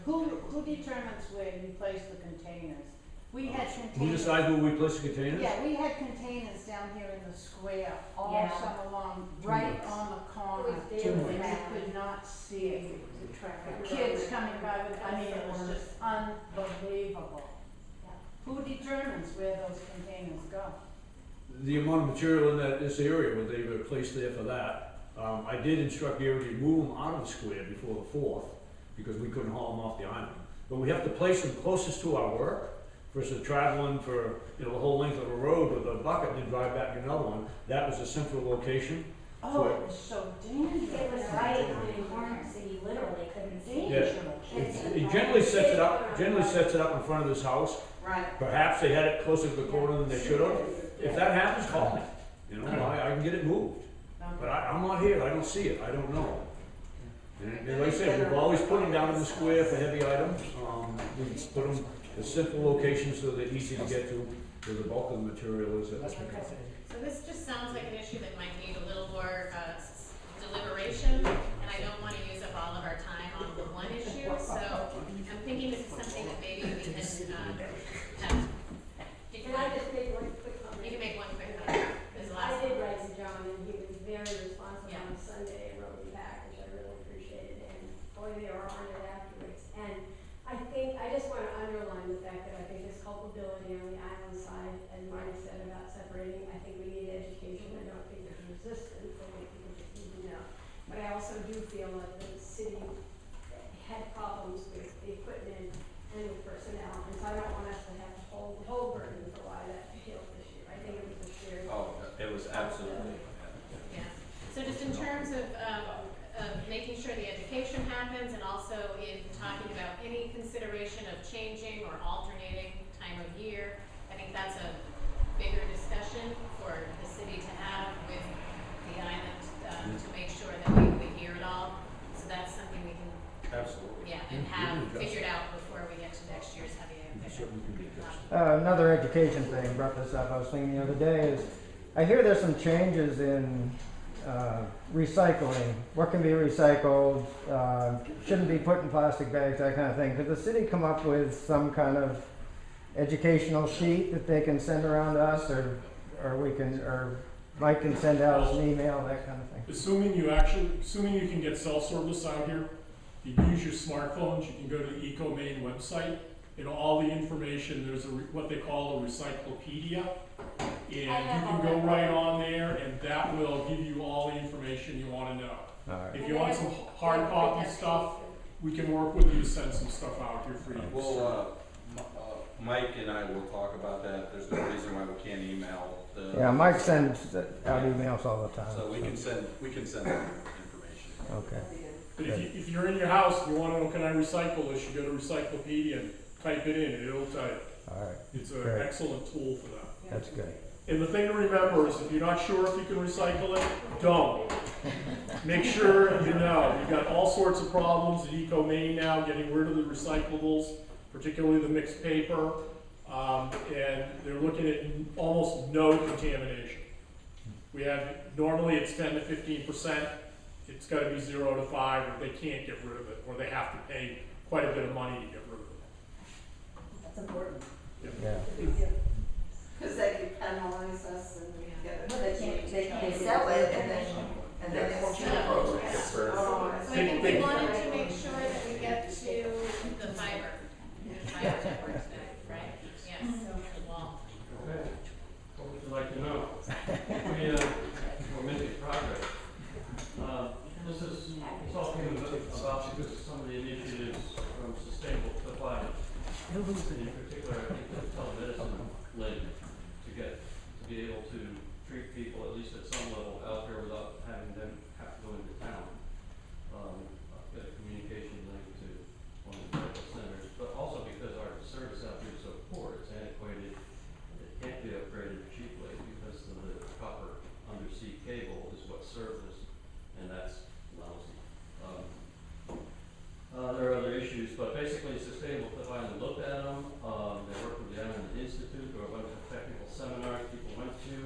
Who determines where you place the containers? We had containers. Who decides where we place the containers? Yeah, we had containers down here in the square all Yeah. summer long, right on the corner. And you could not see the kids coming by with, I mean, it was just unbelievable. Who determines where those containers go? The amount of material in this area, where they were placed there for that. I did instruct Gary to move them out of the square before the 4th, because we couldn't haul them off the island. But we have to place them closest to our work, versus traveling for, the whole length of the road with a bucket and then drive back to another one. That was a central location. Oh, it was so dangerous. It was right on the corner, so you literally couldn't see. Yeah. He generally sets it up in front of this house. Right. Perhaps they had it closer to the corner than they should have. If that happens, call me. I can get it moved. But I'm not here, I don't see it, I don't know. And like I said, we've always put them down in the square for heavy items. We put them in simple locations so they're easy to get to, where the bulk of the material is. So this just sounds like an issue that might need a little more deliberation, and I don't want to use up all of our time on the one issue, so I'm thinking this is something that maybe we can have. Can I just make one quick comment? You can make one quick comment. I did write to John, and he was very responsive on Sunday and wrote me back, which I really appreciated, and boy, they were on it afterwards. And I just want to underline the fact that I think this culpability on the island side, as Marty said about separating, I think we need education. I don't think there's resistance, I think people just need to know. But I also do feel that the city had problems with the equipment and with personnel, and so I don't want us to have the whole burden for why that failed this year. I think it was a shared. Oh, it was absolutely. Yeah. So just in terms of making sure the education happens, and also in talking about any consideration of changing or alternating time of year, I think that's a bigger discussion for the city to have with the island to make sure that we hear it all. So that's something we can and have figured out before we get to next year's heavy pickup. Another education thing, brought this up, I was thinking the other day, is I hear there's some changes in recycling. What can be recycled, shouldn't be put in plastic bags, that kind of thing. Could the city come up with some kind of educational sheet that they can send around to us, or Mike can send out us an email, that kind of thing? Assuming you can get self-service out here, you use your smartphones, you can go to the EcoMaine website, and all the information, there's what they call a recyclopedia. And you have can all go that. right on there, and that will give you all the information you wanna know. Alright. If you want some hard copy stuff, we can work with you to send some stuff out here for you. Well, Mike and I will talk about that. There's no reason why we can't email the. Yeah, Mike sends out emails all the time. So we can send them information. Okay. But if you're in your house and you wanna know, can I recycle this, you go to Recyclopedia and type it in, and it'll tell you. Alright. It's an Great. excellent tool for that. That's good. And the thing to remember is if you're not sure if you can recycle it, don't. Make sure you know. You've got all sorts of problems at Eco Maine now, getting rid of the recyclables, particularly the mixed paper, and they're looking at almost no contamination. We have, normally it's 10 to 15%, it's gotta be 0 to 5, or they can't get rid of it, or they have to pay quite a bit of money to get rid of it. That's important. Yeah. Because they can penalize us and we get it. Well, they sell it and then it won't be. So I think we wanted to make sure that we get to the fiber network today, right? Yes, the wall. Okay, what would you like to know? We're making progress. This all came about because of some of the initiatives from Sustainable Supply. In particular, I think the telemedicine link to be able to treat people, at least at some level, out there without having them have to go into town. Get a communication link to one of the medical centers, but also because our service out here is so poor, it's antiquated, it can't be upgraded cheaply because of the copper undersea cable is what serves us, and that's lousy. There are other issues, but basically Sustainable Finally looked at them. They worked with the Island Institute, or a bunch of technical seminars people went to.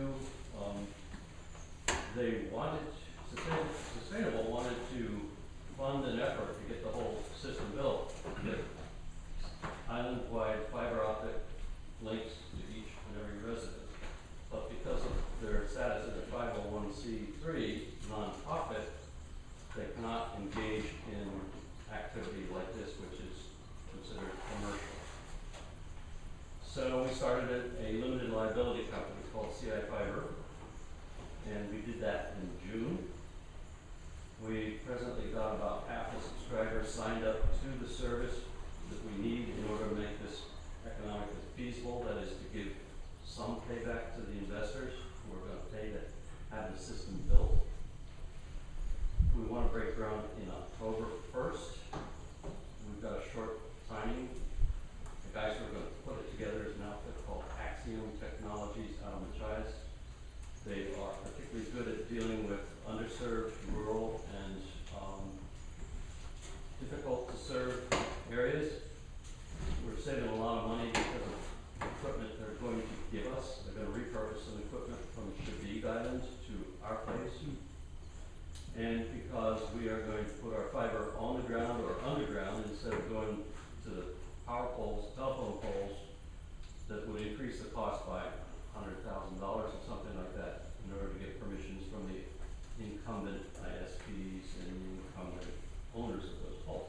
They wanted, Sustainable wanted to fund an effort to get the whole system built, get island-wide fiber optic links to each and every resident. But because of their status as a 501c3 nonprofit, they cannot engage in activity like this, which is considered commercial. So we started a limited liability company called CI Fiber, and we did that in June. We presently got about half the subscribers signed up to the service that we need in order to make this economically feasible, that is to give some payback to the investors who are going to pay to have the system built. We want to break ground in October 1st. We've got a short timing. The guys who are going to put it together is an outfit called Axiom Technologies out of Machias. They are particularly good at dealing with underserved, rural, and difficult to serve areas. We're saving a lot of money because of the equipment they're going to give us. They're going to repurpose some equipment from Chevigue Island to our place. And because we are going to put our fiber on the ground or underground instead of going to the power poles, telephone poles, that would increase the cost by $100,000 or something like that in order to get permissions from the incumbent ISPs and the incumbent owners of those poles.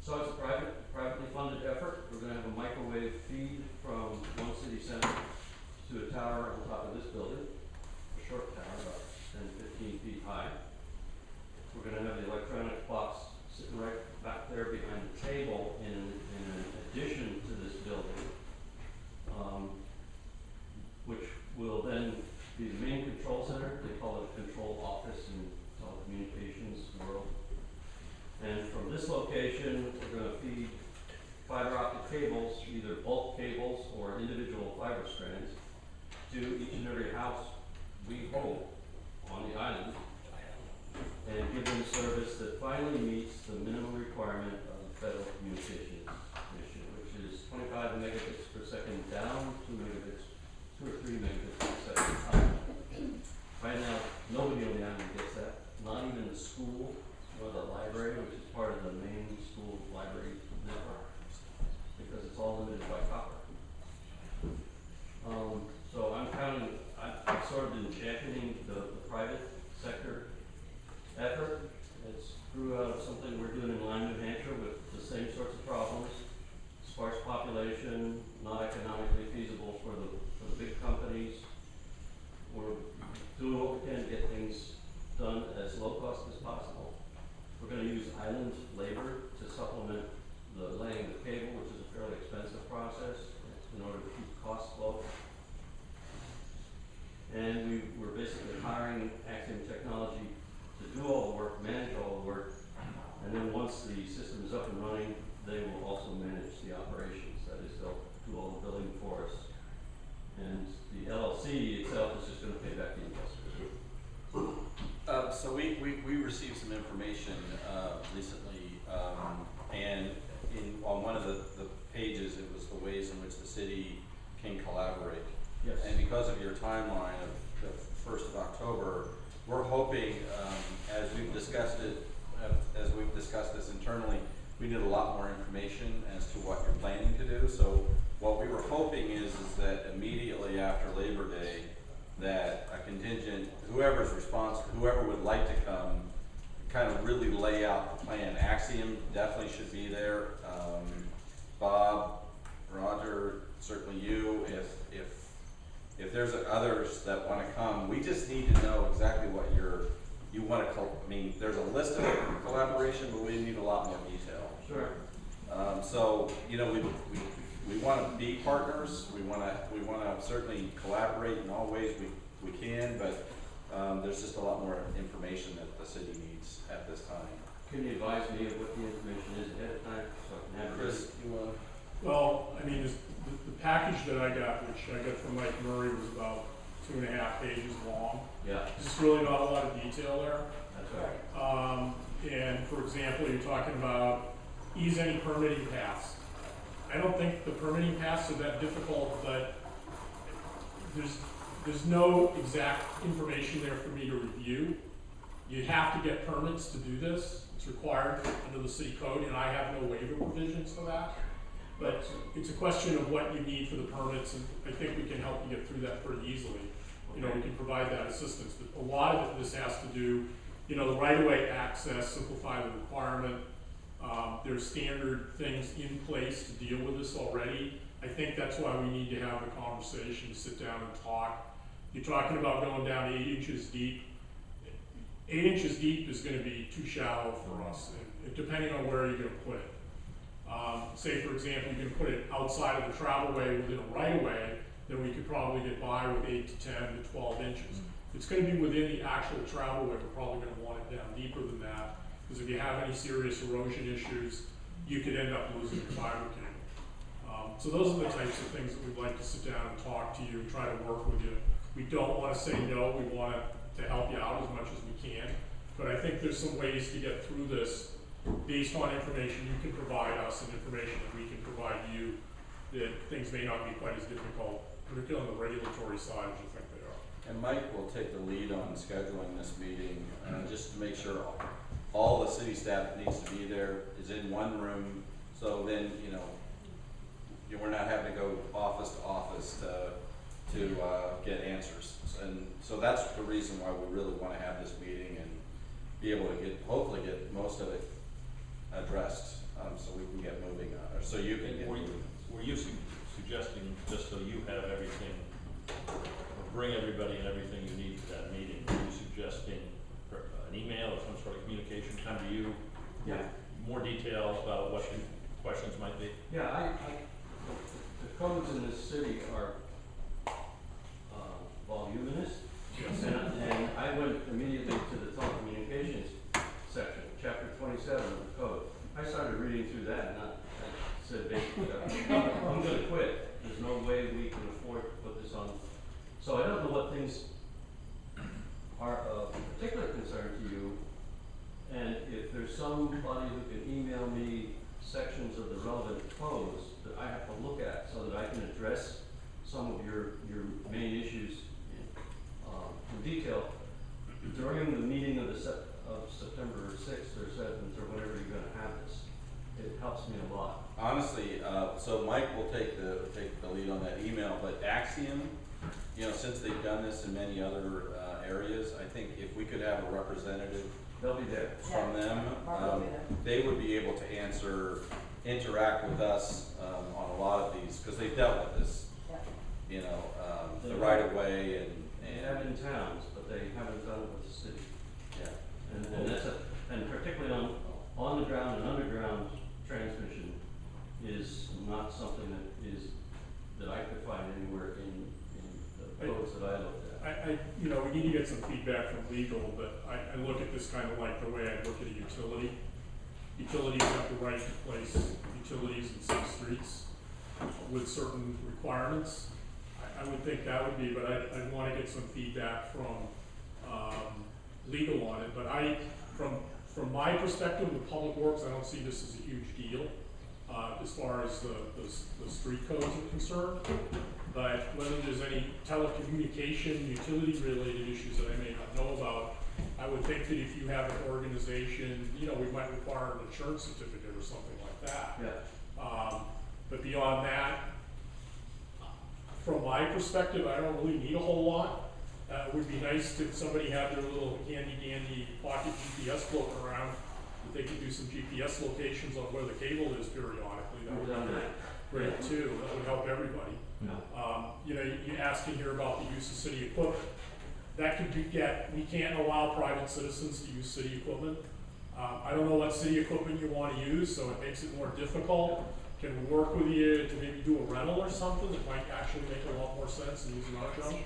So it's a privately funded effort. We're going to have a microwave feed from one city center to a tower on top of this building. Short tower, about 10, 15 feet high. We're going to have the electronic box sitting right back there behind the table in addition to this building, which will then be the main control center. They call it a control office in telecommunications world. And from this location, we're going to feed fiber optic cables, either bulk cables or individual fiber strands, to each and every house we hold on the island, and give them service that finally meets the minimum requirement of the Federal Communications Commission, which is 25 megabits per second down to 2 or 3 megabits per second up. Right now, nobody on the island gets that, not even the school or the library, which is part of the main school library network, because it's all limited by copper. So I've sort of been championing the private sector effort. It's grew out of something we're doing in Lyme, New Hampshire with island labor to supplement the laying of the cable, which is a fairly expensive process in order to keep costs low. And we were basically hiring Axiom Technology to do all the work, manage all the work, and then once the system is up and running, they will also manage the operations. That is, they'll do all the billing for us. And the LLC itself is just gonna pay back the investors. So we received some information, recently, and on one of the pages, it was the ways in which the city can collaborate. Yes. And because of your timeline of the 1st of October, we're hoping, as we've discussed this internally, we need a lot more information as to what you're planning to do. So what we were hoping is that immediately after Labor Day, that a contingent, whoever would like to come, kind of really lay out the plan. Axiom definitely should be there. Bob, Roger, certainly you, if there's others that want to come, we just need to know exactly what you want to, I mean, there's a list of collaboration, but we need a lot more detail. Sure. So, you know, we want to be partners. We want to certainly collaborate in all ways we can, but there's just a lot more information that the city needs at this time. Can you advise me of what the information is ahead of time, so I can have it? Chris, you want? Well, I mean, the package that I got, which I got from Mike Murray, was about 2.5 pages long. Yeah. There's really not a lot of detail there. That's right. And for example, you're talking about ease any permitting paths. I don't think the permitting paths are that difficult, but there's no exact information there for me to review. You have to get permits to do this. It's required under the city code, and I have no waiver provisions for that. But it's a question of what you need for the permits, and I think we can help you get through that pretty easily. You know, we can provide that assistance. But a lot of this has to do, you know, the right-of-way access, simplify the requirement. There's standard things in place to deal with this already. I think that's why we need to have the conversation, sit down and talk. You're talking about going down 8 inches deep. 8 inches deep is gonna be too shallow for us, and depending on where you're gonna put it. Say for example, you can put it outside of the travelway within a right-of-way, then we could probably get by with 8 to 10 to 12 inches. If it's gonna be within the actual travelway, we're probably gonna want it down deeper than that, because if you have any serious erosion issues, you could end up losing the fiber cable. So those are the types of things that we'd like to sit down and talk to you, try to work with you. We don't wanna say no, we want to help you out as much as we can, but I think there's some ways to get through this based on information you can provide us and information that we can provide you, that things may not be quite as difficult, particularly on the regulatory side as you think they are. And Mike will take the lead on scheduling this meeting, just to make sure all the city staff that needs to be there is in one room, so then, you know, we're not having to go office to office to get answers. And so that's the reason why we really want to have this meeting and be able to hopefully get most of it addressed, so we can get moving on, or so you can get moving. Were you suggesting, just so you have everything, or bring everybody and everything you need to that meeting, were you suggesting an email or some sort of communication come to you? Yeah. With more details about what your questions might be? Yeah, the codes in this city are voluminous. Yes. And I went immediately to the telecommunications section, chapter 27 of the code. I started reading through that, and I said basically, I'm gonna quit. There's no way we can afford to put this on. So I don't know what things are of particular concern to you, and if there's somebody who can email me sections of the relevant codes that I have to look at so that I can address some of your main issues in detail during the meeting of September 6th or 7th or whenever you're going to have this. It helps me a lot. Honestly, so Mike will take the lead on that email, but Axiom, you know, since they've done this in many other areas, I think if we could have a representative, they'll be there from them, they would be able to interact with us on a lot of these, because they've dealt with this, you know, the right of way and they have in towns, but they haven't done it with the city. Yeah. And that's and particularly on the ground and underground transmission is not something that I could find anywhere in the codes that I looked at. You know, we need to get some feedback from legal, but I look at this kind of like the way I look at a utility. Utilities have the right to place utilities in some streets with certain requirements. I would think that would be, but I'd want to get some feedback from legal on it. But from my perspective with Public Works, I don't see this as a huge deal as far as the street codes are concerned. But whether there's any telecommunication, utility-related issues that I may not know about, I would think that if you have an organization, you know, we might require an insurance certificate or something like that. Yeah. But beyond that, from my perspective, I don't really need a whole lot. It would be nice if somebody had their little handy-dandy pocket GPS floating around, that they could do some GPS locations on where the cable is periodically. That would be great too. That would help everybody. No. You know, you asked in here about the use of city equipment. That could we can't allow private citizens to use city equipment. I don't know what city equipment you want to use, so it makes it more difficult. Can we work with you to maybe do a rental or something that might actually make a lot more sense than using our junk?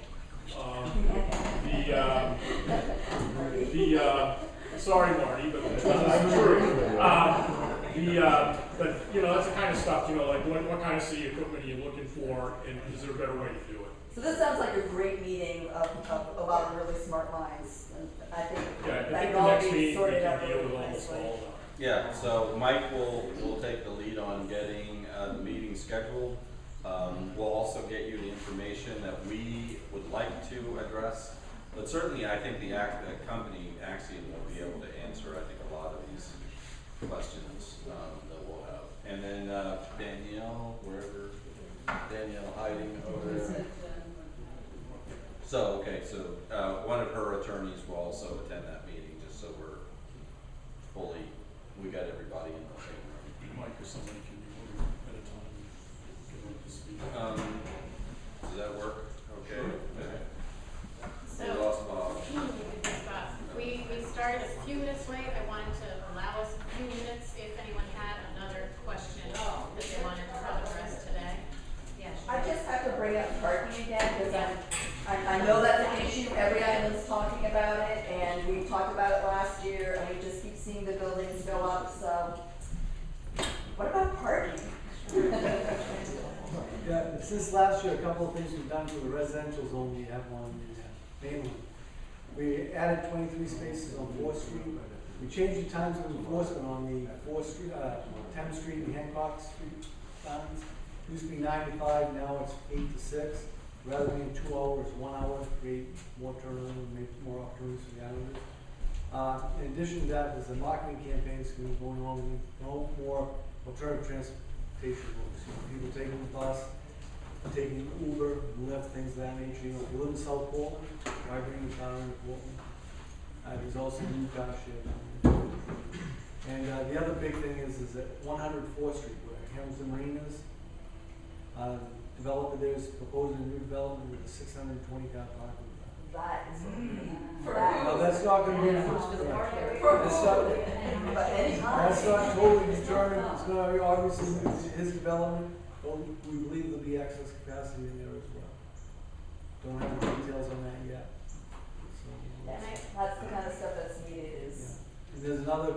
Sorry, Marty, but it's true. But you know, that's the kind of stuff, you know, like what kind of city equipment are you looking for, and is there a better way to do it? So this sounds like a great meeting of a lot of really smart minds, and I think that can all be sorted out really nicely. Yeah, so Mike will take the lead on getting the meeting scheduled. We'll also get you the information that we would like to address. But certainly, I think the company, Axiom, will be able to answer, I think, a lot of these questions that we'll have. And then Danielle, wherever, Danielle hiding over there. So, okay, so one of her attorneys will also attend that meeting, just so we got everybody in the same room. Mike or somebody can be moving at a time. Get up to speed. Does that work? Okay. So, We lost Bob. we started a few minutes late. I wanted to allow us a few minutes if anyone had another question that they wanted to have addressed today. Yes. I just have to bring up parking again, because I know that's an issue, every island's talking about it, and we talked about it last year, and we just keep seeing the buildings go up, so what about parking? Yeah, since last year, a couple of things we've done for the residential zone we have on the mainland. We added 23 spaces on 4th Street. We changed the times of enforcement on the 4th Street, 10th Street and Hancock Street times. Used to be 9 to 5, now it's 8 to 6. Rather than 2 hours, 1 hour, create more turnover, make more opportunities for the islanders. In addition to that, there's a marketing campaign going on. We no more alternative transportation routes. People taking the bus, taking Uber, Lyft, things of that nature. You know, if you live in South Portland, try bringing the car into Portland. There's also new car share. And the other big thing is at 104th Street, where Hamilton Marine is. Developer there is proposing a new development with a 620-car parking lot. That is. No, that's not going to be. That's not totally determined. It's going to be obviously his development. But we believe there'll be excess capacity in there as well. Don't have the details on that yet. So, That's the kind of stuff that's needed is. yeah. And there's another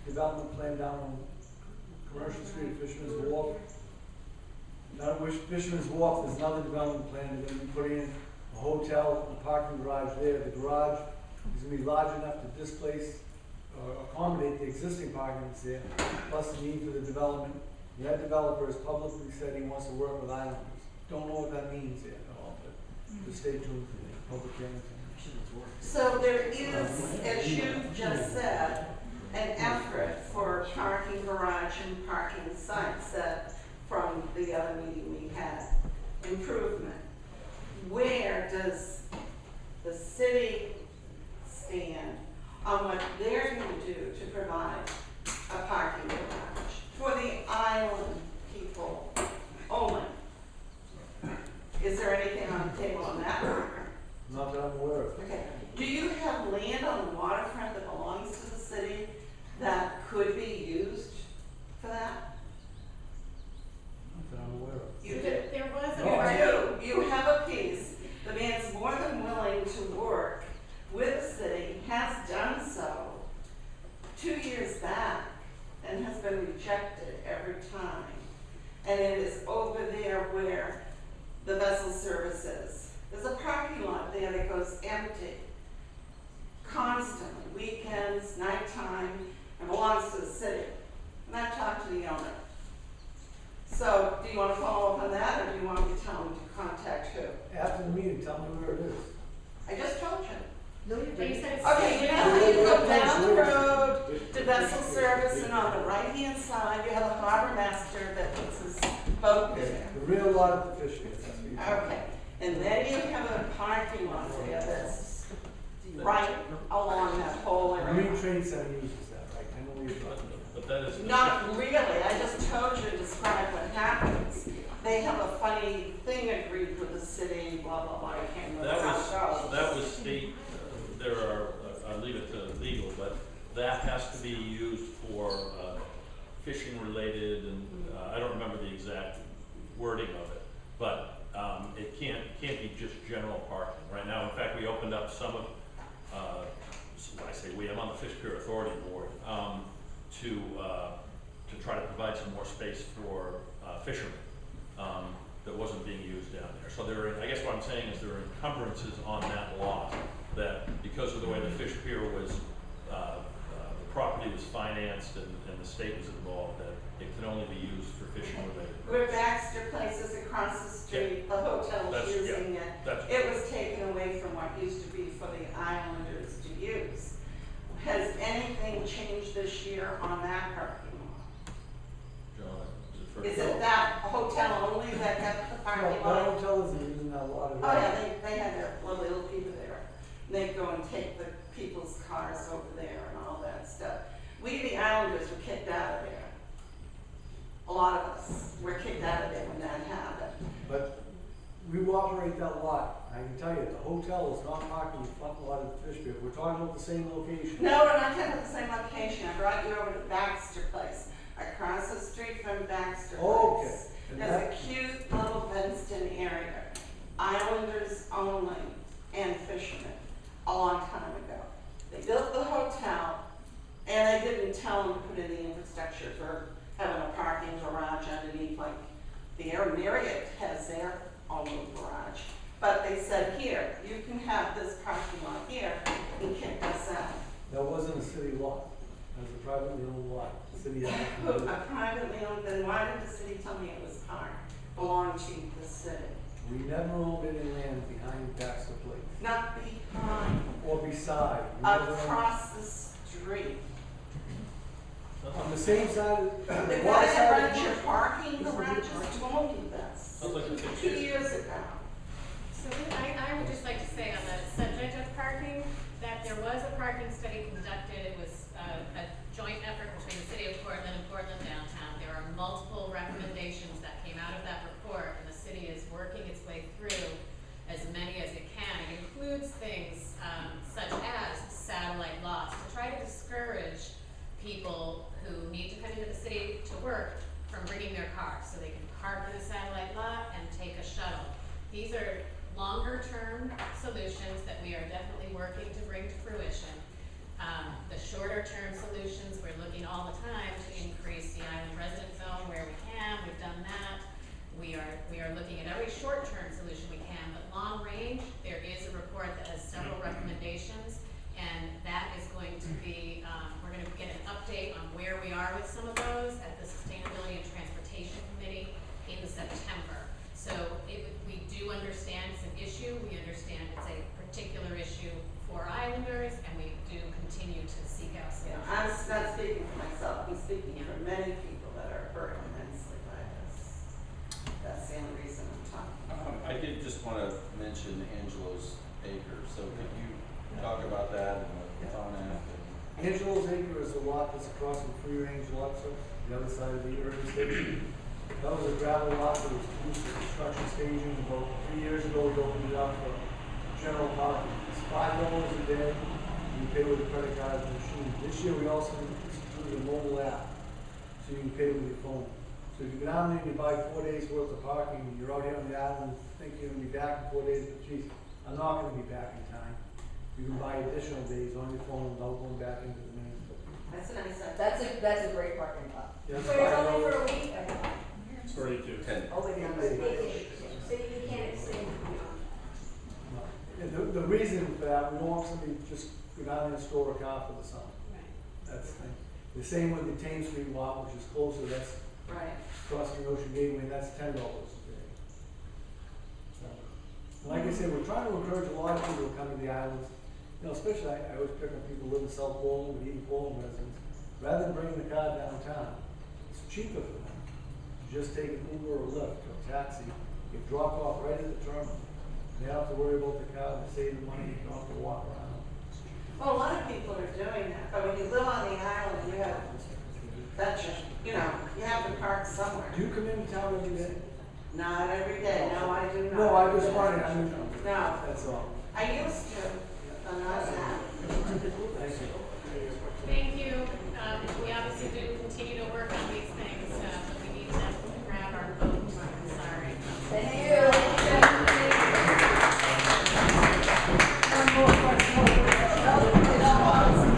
development plan down on Commercial Street at Fisherman's Wharf. Not which Fisherman's Wharf, there's another development plan. They're going to be putting in a hotel, a parking garage there. The garage is going to be large enough to displace or accommodate the existing parking that's there, plus the need for the development. And that developer has publicly said he wants to work with islanders. Don't know what that means yet at all, but just stay tuned for the public hearing. So there is, as you just said, an effort for parking garage and parking sites that from the other meeting we had, improvement. Where does the city stand on what they're going to do to provide a parking garage for the island people only? Is there anything on the table on that? Not that I'm aware of. Okay. Do you have land on the waterfront that belongs to the city that could be been rejected every time. And it is over there where the vessel service is. There's a parking lot there that goes empty constantly, weekends, nighttime, and belongs to the city. And I've talked to the owner. So, do you want to follow up on that, or do you want me to tell him to contact who? After the meeting, tell me where it is. I just told you. But you said it's- Okay, you know how you go down the road to vessel service, and on the right-hand side, you have a harbor master that puts his boat there. The real lot of the fish is, that's what you're Okay, and then you have a parking lot there that's right along that whole area. Marine Trade Center uses that, right? I know where you're talking about. But that is. Not really, I just told you to describe what happens. They have a funny thing agreed with the city, blah, blah, blah, I can't remember how it goes. That was state, there are, I'll leave it to legal, but that has to be used for fishing related, and I don't remember the exact wording of it, but it can't be just general parking. Right now, in fact, we opened up some of, when I say we, I'm on the Fish Pier Authority Board, to try to provide some more space for fishermen that wasn't being used down there. So there are, I guess what I'm saying is there are encumbrances on that lot that because of the way the Fish Pier was, the property was financed and the state was involved, that it can only be used for fishing related. Where Baxter Place is across the street, the hotel's That's- using it. that's- It was taken away from what used to be for the islanders to use. Has anything changed this year on that parking lot? John, is it for? Is it that hotel only that got the parking Well, that lot? hotel isn't using that lot of. Oh, yeah, they had their little people there. They'd go and take the people's cars over there and all that stuff. We, the Islanders, were kicked out of there. A lot of us were kicked out of there when that happened. But we will operate that lot. I can tell you, the hotel is not parking in front lot of the Fish Pier. We're talking about the same location. No, we're not talking about the same location. I brought you over to Baxter Place, across the street from Baxter Place. Oh, okay. And There's that- a cute little fenced-in area, Islanders only, and fishermen, a long time ago. They built the hotel, and they didn't tell them to put in the infrastructure for having a parking garage underneath, like the Marriott has their own little garage. But they said, here, you can have this parking lot here, and kicked us out. That wasn't a city lot. That was a privately owned lot. The city had Who, to do it. a privately owned, then why did the city tell me it was belonged to the city? We never owned any land behind Baxter Place. Not behind, Or beside. We never owned- across the street. On the same side, of The the guy west that side of runs the your parking garage just told me this, Sounds like a big 2 years ago. So I would just like to say on the subject of parking, that there was a parking study conducted. It was a joint effort between the city of Portland and Portland Downtown. There are multiple recommendations that came out of that report, and the city is working its way through as many as it can. It includes things such as satellite lots to try to discourage people who need to come into the city to work from bringing their cars, so they can park in a satellite lot and take a shuttle. These are longer-term solutions that we are definitely working to bring to fruition. The shorter-term solutions, we're looking all the time to increase the island resident zone where we can. We've done that. We are looking at every short-term solution we can, but long range, there is a report that has several recommendations, and that is going to be, we're going to get an update on where we are with some of those at the Sustainability and Transportation Committee in September. So we do understand it's an issue. We understand it's a particular issue for islanders, and we do continue to seek out Yeah, solutions. I'm not speaking for myself, I'm speaking for many people that are hurt immensely by this. That's the only reason I'm talking. I did just want to mention Angelo's Acre, so could you talk about that and the Tonac and? Angelo's Acre is a lot that's across from Free Range Lots, the other side of the urban station. That was a gravel lot that was used for construction staging. About 3 years ago, we opened it up for general parking. It's $5 a day. You pay with a credit card and machine. This year, we also instituted a mobile app, so you can pay with your phone. So if you go down there and you buy 4 days worth of parking, and you're out here on the island, think you're gonna be back in 4 days, but geez, I'm not gonna be back in time. You can buy additional days on your phone without going back into the main. That's a nice idea. That's a great parking lot. Yeah, So it's only for a week, or not? It's 32. 10. Only So one you day. can't extend beyond And the reason for that, we don't want somebody to just go down there and store a car for the summer. that. That's the thing. The same with the Thames Street lot, which is closer, that's Right. crossing Ocean Gateway, that's $10 a day. So, and like I said, we're trying to encourage a lot of people to come to the islands. You know, especially, I always pick on people who live in South Portland, with East Portland residents. Rather than bringing the car downtown, it's cheaper for them. You just take an Uber or Lyft or a taxi, you drop off right at the terminal. They don't have to worry about the car, they save the money, you don't have to walk around. Well, a lot of people are doing that, but when you live on the island, you have, you know, you have to park somewhere. Do you come into town every day? Not every day, no, I do not. No, I was wondering, I mean, No, that's all. I used to, but not now. Thank you. Thank you. We obviously do continue to work on